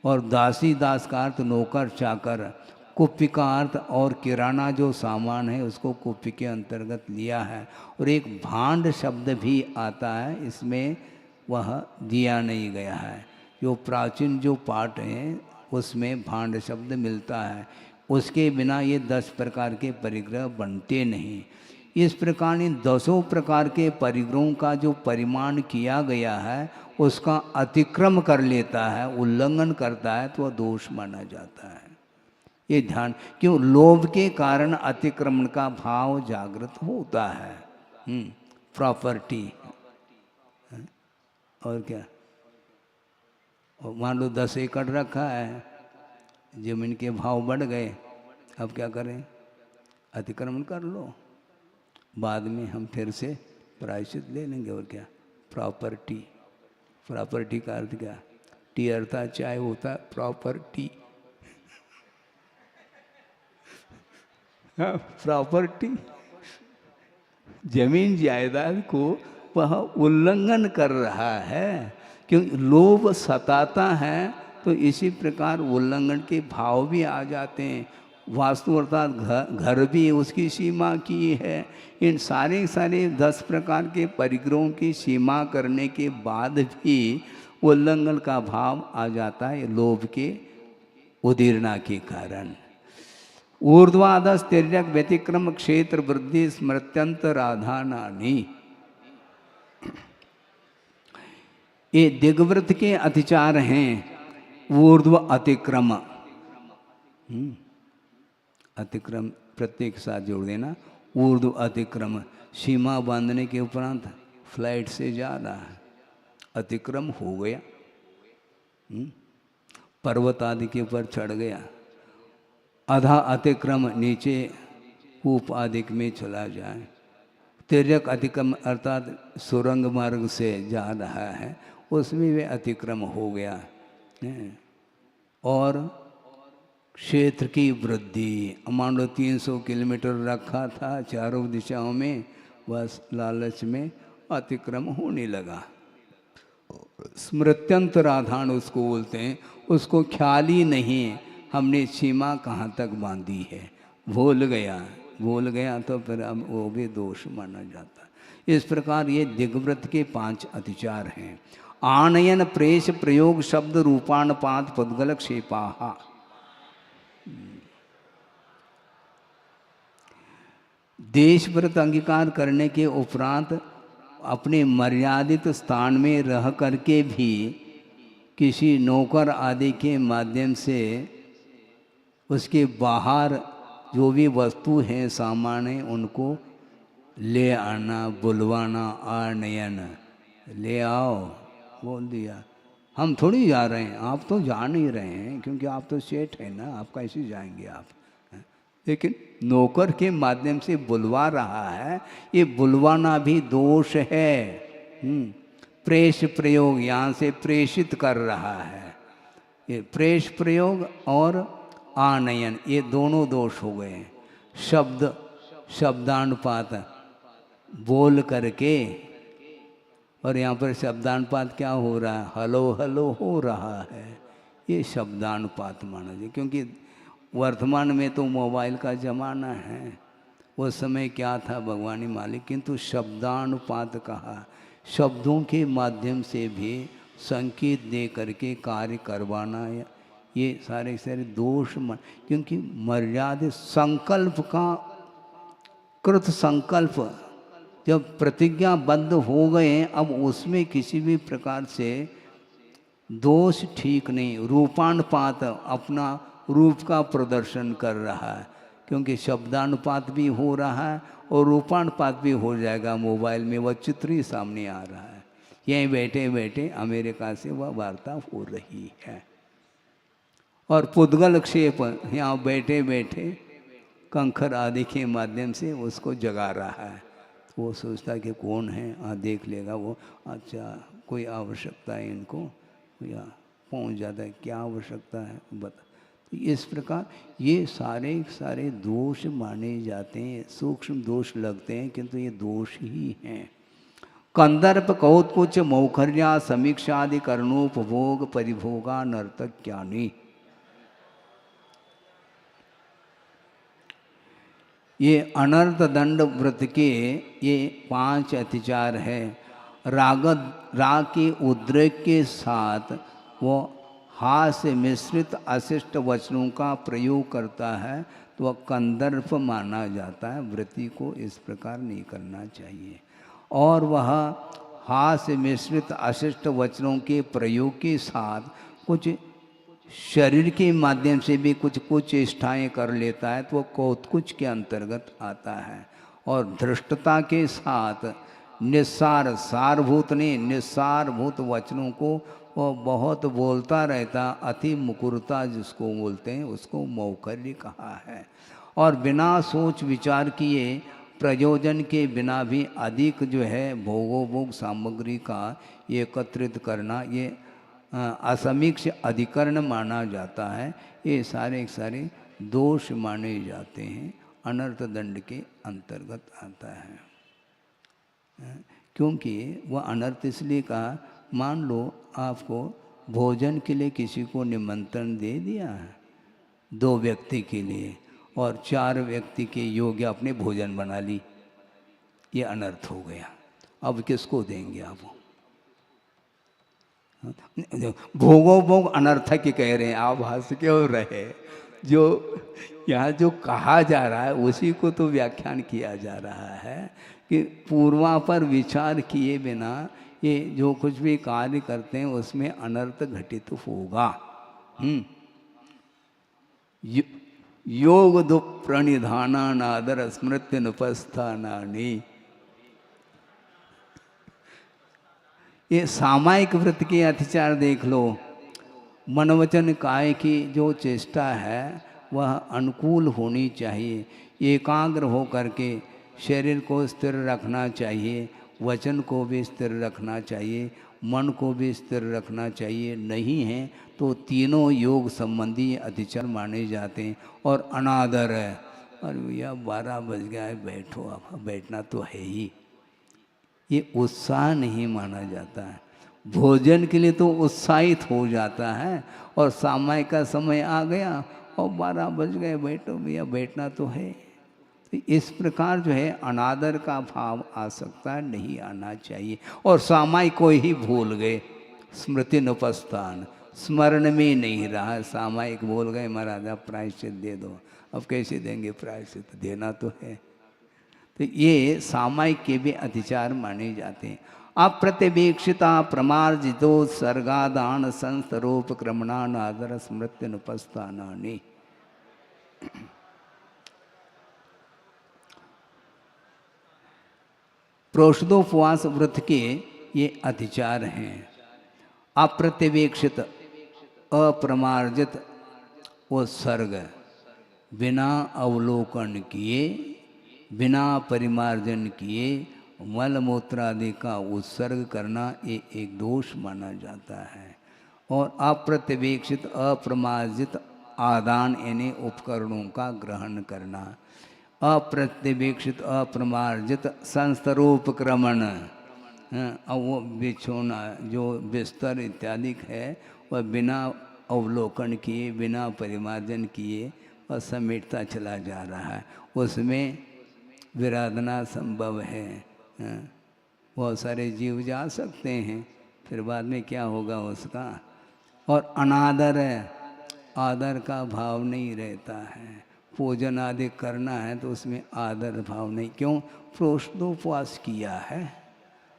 और दासी दास का अर्थ नौकर चाकर। कुप्य का अर्थ और किराना जो सामान है उसको कुप्य के अंतर्गत लिया है। और एक भांड शब्द भी आता है, इसमें वह दिया नहीं गया है। जो प्राचीन जो पाठ हैं उसमें भांड शब्द मिलता है, उसके बिना ये 10 प्रकार के परिग्रह बनते नहीं। इस प्रकार इन 10 प्रकार के परिग्रहों का जो परिमाण किया गया है उसका अतिक्रम कर लेता है, उल्लंघन करता है तो वह दोष माना जाता है। ये ध्यान, क्यों? लोभ के कारण अतिक्रमण का भाव जागृत होता है। प्रॉपर्टी और क्या, और मान लो 10 एकड़ रखा है, जमीन के भाव बढ़ गए, अब क्या करें? अतिक्रमण कर लो, बाद में हम फिर से प्रायश्चित ले लेंगे। और क्या? प्रॉपर्टी। प्रॉपर्टी का अर्थ क्या? टी अर्थात चाय होता है प्रॉपर्टी। हाँ, प्रॉपर्टी जमीन जायदाद को वह उल्लंघन कर रहा है, क्योंकि लोभ सताता है तो इसी प्रकार उल्लंघन के भाव भी आ जाते हैं। वास्तु अर्थात घर भी उसकी सीमा की है। इन सारे 10 प्रकार के परिग्रहों की सीमा करने के बाद भी उल्लंघन का भाव आ जाता है लोभ के उदीर्णा के कारण। ऊर्ध्वाधस तिर्यक व्यतिक्रम क्षेत्र वृद्धि स्मृत्यंतराधानानि। ये दिग्वृत्त के अतिचार हैं। ऊर्ध्व अतिक्रम, अतिक्रम प्रत्येक के साथ जोड़ देना। ऊर्ध्व अतिक्रम सीमा बांधने के उपरांत फ्लाइट से जा रहा है, अतिक्रम हो गया, पर्वत आदि के ऊपर चढ़ गया। अधा अतिक्रम नीचे कूप आदि में चला जाए। तिर्यक अतिक्रम अर्थात सुरंग मार्ग से जा रहा है, उसमें वे अतिक्रम हो गया। और क्षेत्र की वृद्धि, मान लो 300 किलोमीटर रखा था चारों दिशाओं में, बस लालच में अतिक्रम होने लगा। स्मृत्यंतराधान उसको बोलते हैं। उसको ख्याल ही नहीं हमने सीमा कहाँ तक बांधी है, भूल गया तो फिर अब वो भी दोष माना जाता है। इस प्रकार ये दिग्व्रत के 5 अतिचार हैं। आनयन प्रेष प्रयोग शब्द रूपाणपात पुद्गल क्षेपाहा। देश व्रत अंगीकार करने के उपरांत अपने मर्यादित स्थान में रह करके भी किसी नौकर आदि के माध्यम से उसके बाहर जो भी वस्तु हैं सामान है उनको ले आना, बुलवाना, आनयन, ले आओ बोल दिया। हम थोड़ी जा रहे हैं, आप तो जा नहीं रहे हैं क्योंकि आप तो सेठ हैं ना, आप कैसे जाएंगे आप। लेकिन नौकर के माध्यम से बुलवा रहा है, ये बुलवाना भी दोष है। प्रेष प्रयोग, यहाँ से प्रेषित कर रहा है। ये प्रेष प्रयोग और आनयन ये दोनों दोष हो गए। शब्दानुपात बोल करके, और यहाँ पर शब्दानुपात क्या हो रहा है, हलो हलो हो रहा है। ये शब्दानुपात माना जाए, क्योंकि वर्तमान में तो मोबाइल का ज़माना है, उस समय क्या था भगवान ही मालिक। किंतु शब्दानुपात कहा, शब्दों के माध्यम से भी संकेत दे करके कार्य करवाना, ये सारे दोष मान। क्योंकि मर्यादित संकल्प का कृत संकल्प जब प्रतिज्ञाबद्ध हो गए, अब उसमें किसी भी प्रकार से दोष ठीक नहीं। रूपानुपात अपना रूप का प्रदर्शन कर रहा है, क्योंकि शब्दानुपात भी हो रहा है और रूपानुपात भी हो जाएगा। मोबाइल में वह चित्र ही सामने आ रहा है। यहीं बैठे बैठे अमेरिका से वह वार्ता हो रही है। और पुद्गल क्षेप यहाँ बैठे बैठे कंखर आदि के माध्यम से उसको जगा रहा है। वो सोचता है कि कौन है, देख लेगा वो, अच्छा कोई आवश्यकता है इनको, या पहुँच जाता है, क्या आवश्यकता है बता। तो इस प्रकार ये सारे दोष माने जाते हैं, सूक्ष्म दोष लगते हैं, किंतु ये दोष ही हैं। कंदर्प कौत्कुच मौखर्या समीक्षादि कर्णोपभोग परिभोगा नर्तक्यानि। ये अनर्थ दंड व्रत के ये 5 अतिचार है। राग के उद्रेक के साथ वो हास्य मिश्रित अशिष्ट वचनों का प्रयोग करता है, तो वह कंदर्प माना जाता है। व्रती को इस प्रकार नहीं करना चाहिए। और वह हास्य मिश्रित अशिष्ट वचनों के प्रयोग के साथ कुछ शरीर के माध्यम से भी कुछ चेष्टाएँ कर लेता है, तो वह कौतकुच के अंतर्गत आता है। और धृष्टता के साथ निस्सार सारभूत ने निस्सारभूत वचनों को वो बहुत बोलता रहता, अति मुकुरता जिसको बोलते हैं, उसको मौखर्य कहा है। और बिना सोच विचार किए, प्रयोजन के बिना भी अधिक जो है भोगोपभोग सामग्री का एकत्रित करना, ये असमीक्ष अधिकरण माना जाता है। ये सारे दोष माने जाते हैं, अनर्थ दंड के अंतर्गत आता है। क्योंकि वह अनर्थ इसलिए कहा, मान लो आपको भोजन के लिए किसी को निमंत्रण दे दिया है 2 व्यक्ति के लिए, और 4 व्यक्ति के योग्य अपने भोजन बना ली, ये अनर्थ हो गया। अब किसको देंगे आप? भोगो भोग अनर्थक ही कह रहे हैं, आप हंस क्यों रहे? जो यहाँ जो कहा जा रहा है उसी को तो व्याख्यान किया जा रहा है कि पूर्वा पर विचार किए बिना ये जो कुछ भी कार्य करते हैं उसमें अनर्थ घटित होगा। योग दु प्रणिधाना नादर स्मृति नुपस्थानानि। ये सामायिक व्रत के अतिचार देख लो। मनोवचन काय की जो चेष्टा है वह अनुकूल होनी चाहिए, एकाग्र हो करके शरीर को स्थिर रखना चाहिए, वचन को भी स्थिर रखना चाहिए, मन को भी स्थिर रखना चाहिए। नहीं है तो तीनों योग संबंधी अतिचार माने जाते हैं और अनादर है। अरे भैया 12 बज गया है, बैठो, अब बैठना तो है ही, ये उत्साह नहीं माना जाता है। भोजन के लिए तो उत्साहित हो जाता है और समय का समय आ गया और 12 बज गए, बैठो भैया, बैठना तो है। तो इस प्रकार जो है अनादर का भाव आ सकता है, नहीं आना चाहिए। और सामायिक को ही भूल गए, स्मृति नुपस्थान, स्मरण में नहीं रहा, सामायिक भूल गए, महाराज आप प्रायश्चित दे दो। अब कैसे देंगे प्रायश्चित? देना तो है। तो ये सामायिक के भी अतिचार माने जाते हैं। अप्रत्यवेक्षिता प्रमार्जितो सर्गादान संस्तरूप क्रमणानादर स्मृति नुपस्थानानि। प्रोषदोपवास व्रत के ये अतिचार हैं। अप्रत्यवेक्षित, अप्रमार्जित वो सर्ग, बिना अवलोकन किए, बिना परिमार्जन किए मल मूत्रादि का उत्सर्ग करना ये एक दोष माना जाता है। और अप्रत्यवेक्षित अप्रमार्जित आदान यानी उपकरणों का ग्रहण करना, अप्रत्यवेक्षित अप्रमार्जित संस्तरोपक्रमण, और वो बिछोना जो बिस्तर इत्यादि है वह बिना अवलोकन किए, बिना परिमार्जन किए और समेटता चला जा रहा है, उसमें विराधना संभव है। बहुत सारे जीव जा सकते हैं, फिर बाद में क्या होगा उसका। और अनादर है, आदर का भाव नहीं रहता है। पूजन आदि करना है तो उसमें आदर भाव नहीं। क्यों? प्रोषदोपवास किया है,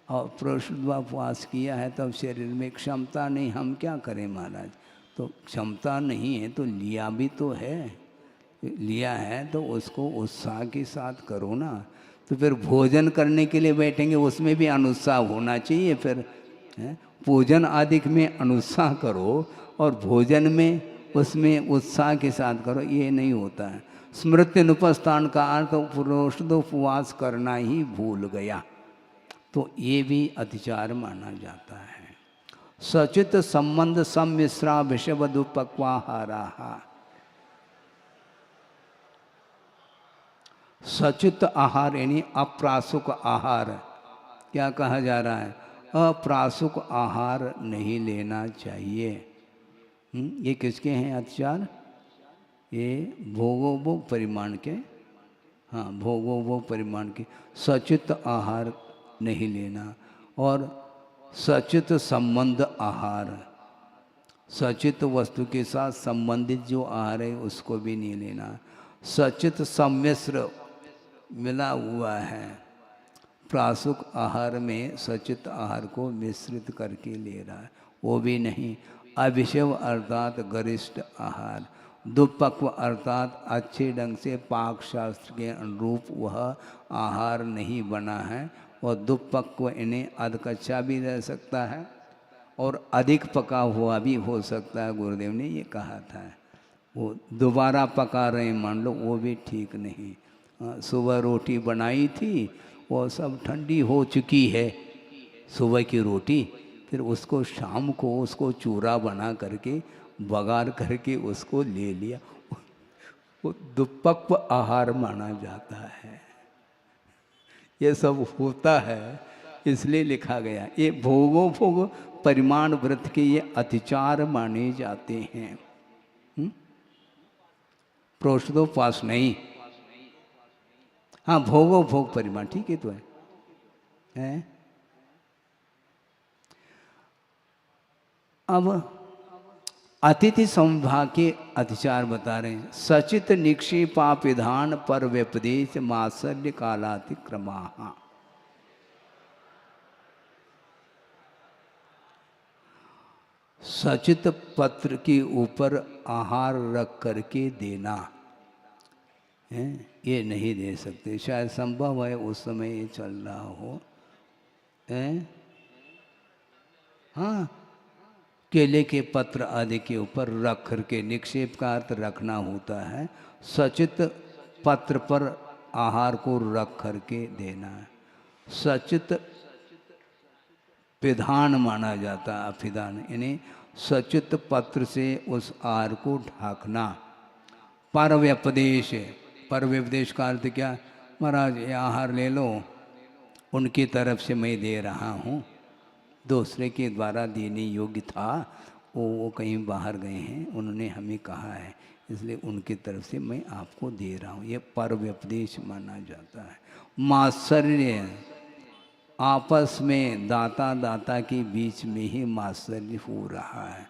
और प्रोषदोपवास किया है तब शरीर में क्षमता नहीं, हम क्या करें महाराज? तो क्षमता नहीं है तो लिया भी तो है, लिया है तो उसको उत्साह के साथ करो ना। तो फिर भोजन करने के लिए बैठेंगे उसमें भी अनुत्साह होना चाहिए। फिर पूजन आदि में अनुत्साह करो और भोजन में उसमें उत्साह के साथ करो, ये नहीं होता है। स्मृति अनुपस्थान का अर्थ प्रोषदोपवास करना ही भूल गया, तो ये भी अतिचार माना जाता है। सचित संबंध सम्मिश्रा विषवदुपक्वाहारा। सचित आहार यानी अप्रासुक आहार। क्या कहा जा रहा है? अप्रासुक आहार नहीं लेना चाहिए। ये किसके हैं अतिचार? ये भोगोपभोग परिमाण के, हाँ भोगोपभोग परिमाण के। सचित आहार नहीं लेना और सचित संबंध आहार, सचित वस्तु के साथ संबंधित जो आहार है उसको भी नहीं लेना। सचित सम्मिश्र मिला हुआ है, प्रासुक आहार में सचित आहार को मिश्रित करके ले रहा है, वो भी नहीं। अभिषव अर्थात गरिष्ठ आहार, दुपक्व अर्थात अच्छे ढंग से पाक शास्त्र के अनुरूप वह आहार नहीं बना है। और दुपक्व इन्हें अधकच्चा भी रह सकता है और अधिक पका हुआ भी हो सकता है, गुरुदेव ने ये कहा था। वो दोबारा पका रहे मान लो, वो भी ठीक नहीं। सुबह रोटी बनाई थी वो सब ठंडी हो चुकी है, सुबह की रोटी, फिर उसको शाम को उसको चूरा बना करके बघार करके उसको ले लिया, वो दुपक्व आहार माना जाता है। ये सब होता है, इसलिए लिखा गया। ये भोगोपभोग परिमाण व्रत के ये अतिचार माने जाते हैं। प्रोष्ठ दो पास नहीं। हाँ भोगो भोग परिमाण ठीक है तो है? अब अतिथि संभाग के अतिचार बता रहे हैं। सचित निक्षेपा विधान पर व्यपदेश मात्सर्य कालातिक्रमा। सचित पत्र के ऊपर आहार रख करके देना है, ये नहीं दे सकते। शायद संभव है उस समय ये चल रहा हो। हाँ केले के पत्र आदि के ऊपर रख करके, निक्षेप का अर्थ रखना होता है। सचित पत्र पर आहार को रख करके देना है। सचित पिधान माना जाता है, अभिधान यानी सचित पत्र से उस आहार को ढाकना। पर व्यपदेश, पर व्यपदेश का अर्थ क्या? महाराज ये आहार ले लो, उनकी तरफ से मैं दे रहा हूँ, दूसरे के द्वारा देने योग्य था, वो कहीं बाहर गए हैं, उन्होंने हमें कहा है, इसलिए उनकी तरफ से मैं आपको दे रहा हूँ, ये पर व्यपदेश माना जाता है। मात्सर्य, आपस में दाता दाता के बीच में ही मात्सर्य हो रहा है।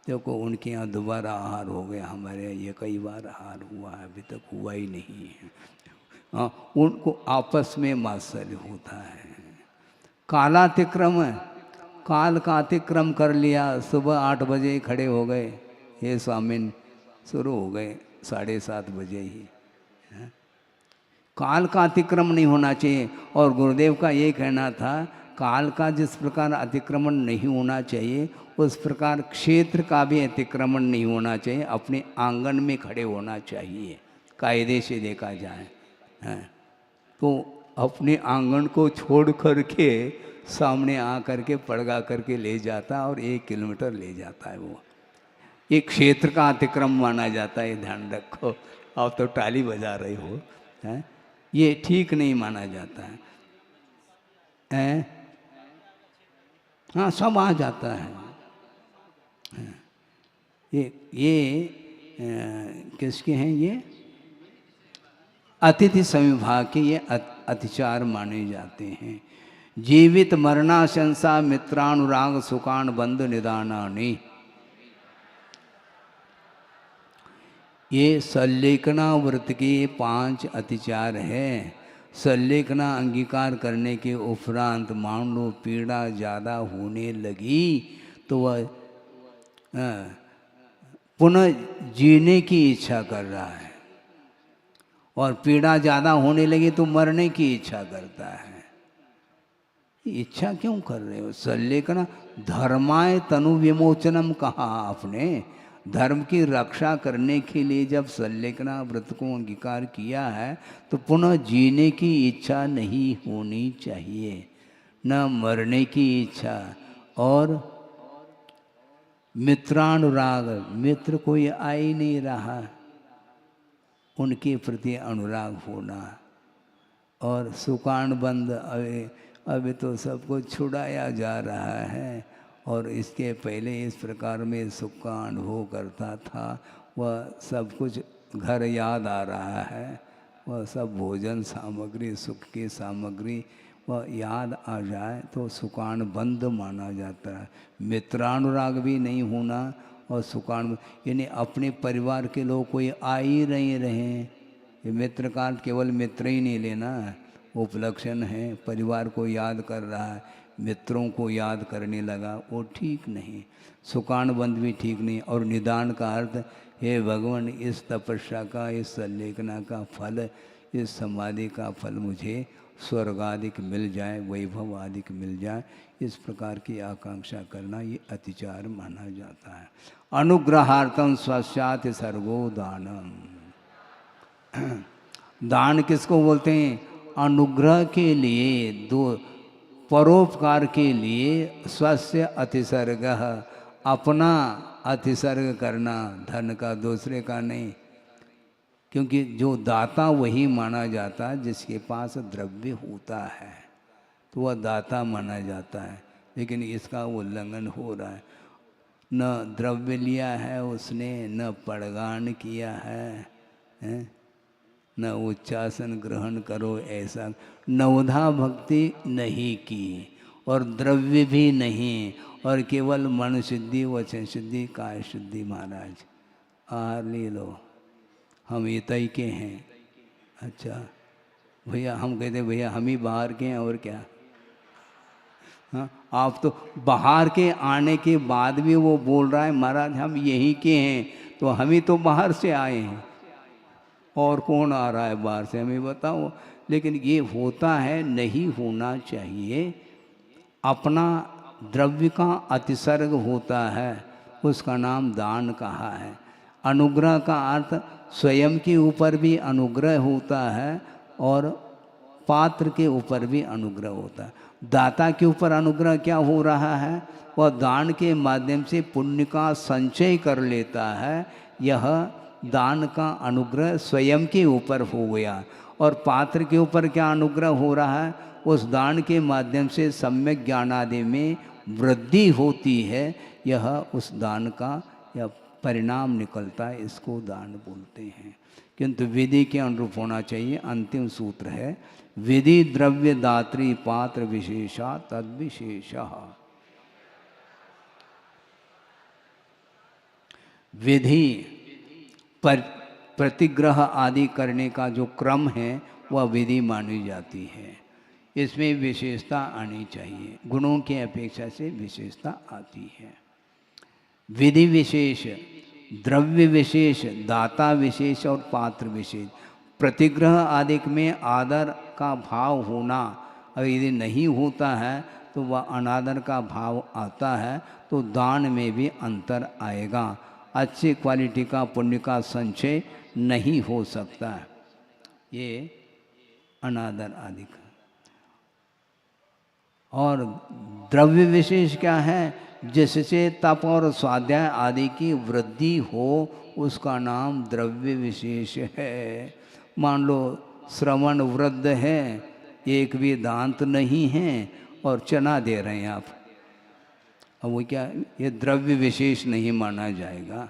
देखो उनके यहाँ दोबारा आहार हो गया, हमारे यहाँ ये कई बार आहार हुआ है, अभी तक हुआ ही नहीं है। हाँ उनको आपस में मात्सर्य होता है। कालातिक्रम, काल का अतिक्रम कर लिया, सुबह 8 बजे खड़े हो गए, ये स्वामिन शुरू हो गए 7:30 बजे ही। काल का अतिक्रमण नहीं होना चाहिए। और गुरुदेव का ये कहना था, काल का जिस प्रकार अतिक्रमण नहीं होना चाहिए उस प्रकार क्षेत्र का भी अतिक्रमण नहीं होना चाहिए। अपने आंगन में खड़े होना चाहिए, कायदे से देखा जाए। तो अपने आंगन को छोड़ करके सामने आ करके पड़गा करके ले जाता और 1 किलोमीटर ले जाता है। वो एक क्षेत्र का अतिक्रम माना जाता है, ध्यान रखो। आप तो ताली बजा रहे हो, हैं? ये ठीक नहीं माना जाता है। हाँ सब आ जाता है। ये किसके हैं? ये अतिथि संविभाग के ये अतिचार माने जाते हैं। जीवित मरणाशंसा मित्रानुराग सुकान बंध निदानानि, ये सल्लेखना व्रत के 5 अतिचार है। सल्लेखना अंगीकार करने के उपरांत मान लो पीड़ा ज़्यादा होने लगी तो वह पुनः जीने की इच्छा कर रहा है, और पीड़ा ज़्यादा होने लगी तो मरने की इच्छा करता है। इच्छा क्यों कर रहे हो? सल्लेखना धर्माय तनु विमोचनम कहा आपने। धर्म की रक्षा करने के लिए जब सल्लेखना व्रत को अंगीकार किया है तो पुनः जीने की इच्छा नहीं होनी चाहिए, न मरने की इच्छा। और मित्रानुराग, मित्र कोई आ ही नहीं रहा, उनके प्रति अनुराग होना। और सुकान बंद, अभी तो सबको छुड़ाया जा रहा है, और इसके पहले इस प्रकार में सुख का अनुभव करता था, वह सब कुछ घर याद आ रहा है, वह सब भोजन सामग्री, सुख की सामग्री वह याद आ जाए तो सुकान बंद माना जाता है। मित्रानुराग भी नहीं होना, और सुकान यानी अपने परिवार के लोग कोई आ ही नहीं रहे। ये मित्र का केवल मित्र ही नहीं लेना, उपलक्षण है, परिवार को याद कर रहा है, मित्रों को याद करने लगा, वो ठीक नहीं। सुकान बंद भी ठीक नहीं। और निदान का अर्थ, हे भगवान इस तपस्या का, इस सल्लेखना का फल, इस समाधि का फल मुझे स्वर्गादिक मिल जाए, वैभव आदिक मिल जाए, इस प्रकार की आकांक्षा करना ये अतिचार माना जाता है। अनुग्रहार्थम स्वस्यात् सर्गो दानम। दान किसको बोलते हैं? अनुग्रह के लिए, दो परोपकार के लिए स्वस्य अतिसर्ग, अपना अतिसर्ग करना, धन का, दूसरे का नहीं। क्योंकि जो दाता वही माना जाता है जिसके पास द्रव्य होता है, तो वह दाता माना जाता है। लेकिन इसका उल्लंघन हो रहा है, न द्रव्य लिया है उसने, न पड़गान किया है, हैं, न उच्चासन ग्रहण करो ऐसा, नवधा भक्ति नहीं की और द्रव्य भी नहीं, और केवल मन शुद्धि, वचन शुद्धि, काय शुद्धि। महाराज आहार ले लो, हम इतई के हैं। अच्छा भैया, हम कहते भैया हम ही बाहर के हैं और क्या। हाँ, आप तो बाहर के आने के बाद भी वो बोल रहा है महाराज हम यहीं के हैं, तो हम ही तो बाहर से आए हैं, और कौन आ रहा है बाहर से हमें बताओ। लेकिन ये होता है, नहीं होना चाहिए। अपना द्रव्य का अतिसर्ग होता है, उसका नाम दान कहा है। अनुग्रह का अर्थ स्वयं के ऊपर भी अनुग्रह होता है और पात्र के ऊपर भी अनुग्रह होता है। दाता के ऊपर अनुग्रह क्या हो रहा है, वह दान के माध्यम से पुण्य का संचय कर लेता है। यह दान का अनुग्रह स्वयं के ऊपर हो गया। और पात्र के ऊपर क्या अनुग्रह हो रहा है, उस दान के माध्यम से सम्यक ज्ञान आदि में वृद्धि होती है। यह उस दान का यह परिणाम निकलता है, इसको दान बोलते हैं। किंतु विधि के अनुरूप होना चाहिए। अंतिम सूत्र है, विधि द्रव्य दात्री पात्र विशेषा तद विशेषः। विधि पर प्रतिग्रह आदि करने का जो क्रम है वह विधि मानी जाती है। इसमें विशेषता आनी चाहिए, गुणों की अपेक्षा से विशेषता आती है। विधि विशेष, द्रव्य विशेष, दाता विशेष और पात्र विशेष। प्रतिग्रह आदि में आदर का भाव होना, अगर यदि नहीं होता है तो वह अनादर का भाव आता है, तो दान में भी अंतर आएगा। अच्छी क्वालिटी का पुण्य का संचय नहीं हो सकता है, ये अनादर आदि का। और द्रव्य विशेष क्या है, जिससे तप और स्वाध्याय आदि की वृद्धि हो, उसका नाम द्रव्य विशेष है। मान लो श्रवण वृद्ध है, एक भी दांत नहीं है और चना दे रहे हैं आप, अब वो क्या, ये द्रव्य विशेष नहीं माना जाएगा।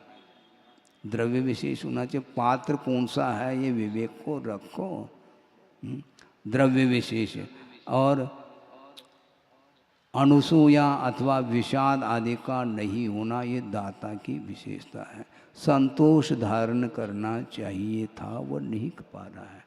द्रव्य विशेष होना चाहिए। पात्र कौन सा है ये विवेक को रखो। द्रव्य विशेष। और अनुसूया अथवा विषाद आदि का नहीं होना, ये दाता की विशेषता है। संतोष धारण करना चाहिए था, वो नहीं कर पा रहा है।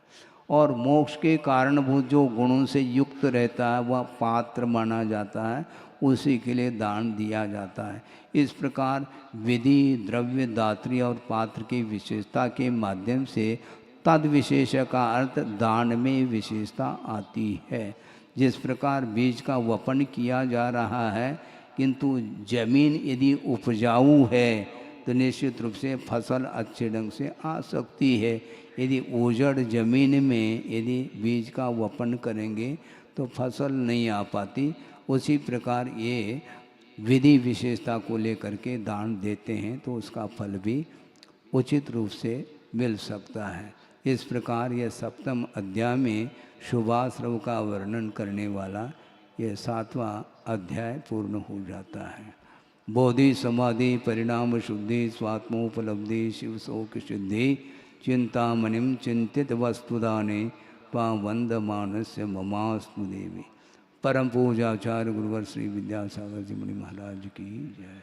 और मोक्ष के कारणभूत जो गुणों से युक्त रहता है वह पात्र माना जाता है, उसी के लिए दान दिया जाता है। इस प्रकार विधि, द्रव्य, दात्री और पात्र की विशेषता के माध्यम से तद विशेष का अर्थ दान में विशेषता आती है। जिस प्रकार बीज का वपन किया जा रहा है, किंतु जमीन यदि उपजाऊ है तो निश्चित रूप से फसल अच्छे ढंग से आ सकती है। यदि उजड़ जमीन में यदि बीज का वपन करेंगे तो फसल नहीं आ पाती। उसी प्रकार ये विधि विशेषता को लेकर के दान देते हैं तो उसका फल भी उचित रूप से मिल सकता है। इस प्रकार यह सप्तम अध्याय में शुभाश्रव का वर्णन करने वाला यह 7वां अध्याय पूर्ण हो जाता है। बोधि समाधि परिणाम शुद्धि स्वात्मोपलब्धि शिव शोक सिद्धि चिंतामणिम चिंतित वस्तुदाने पावंदमानस्य ममास्तु देवी। परम पूजाचार्य गुरुवर श्री विद्यासागर जी मुनि महाराज की जय।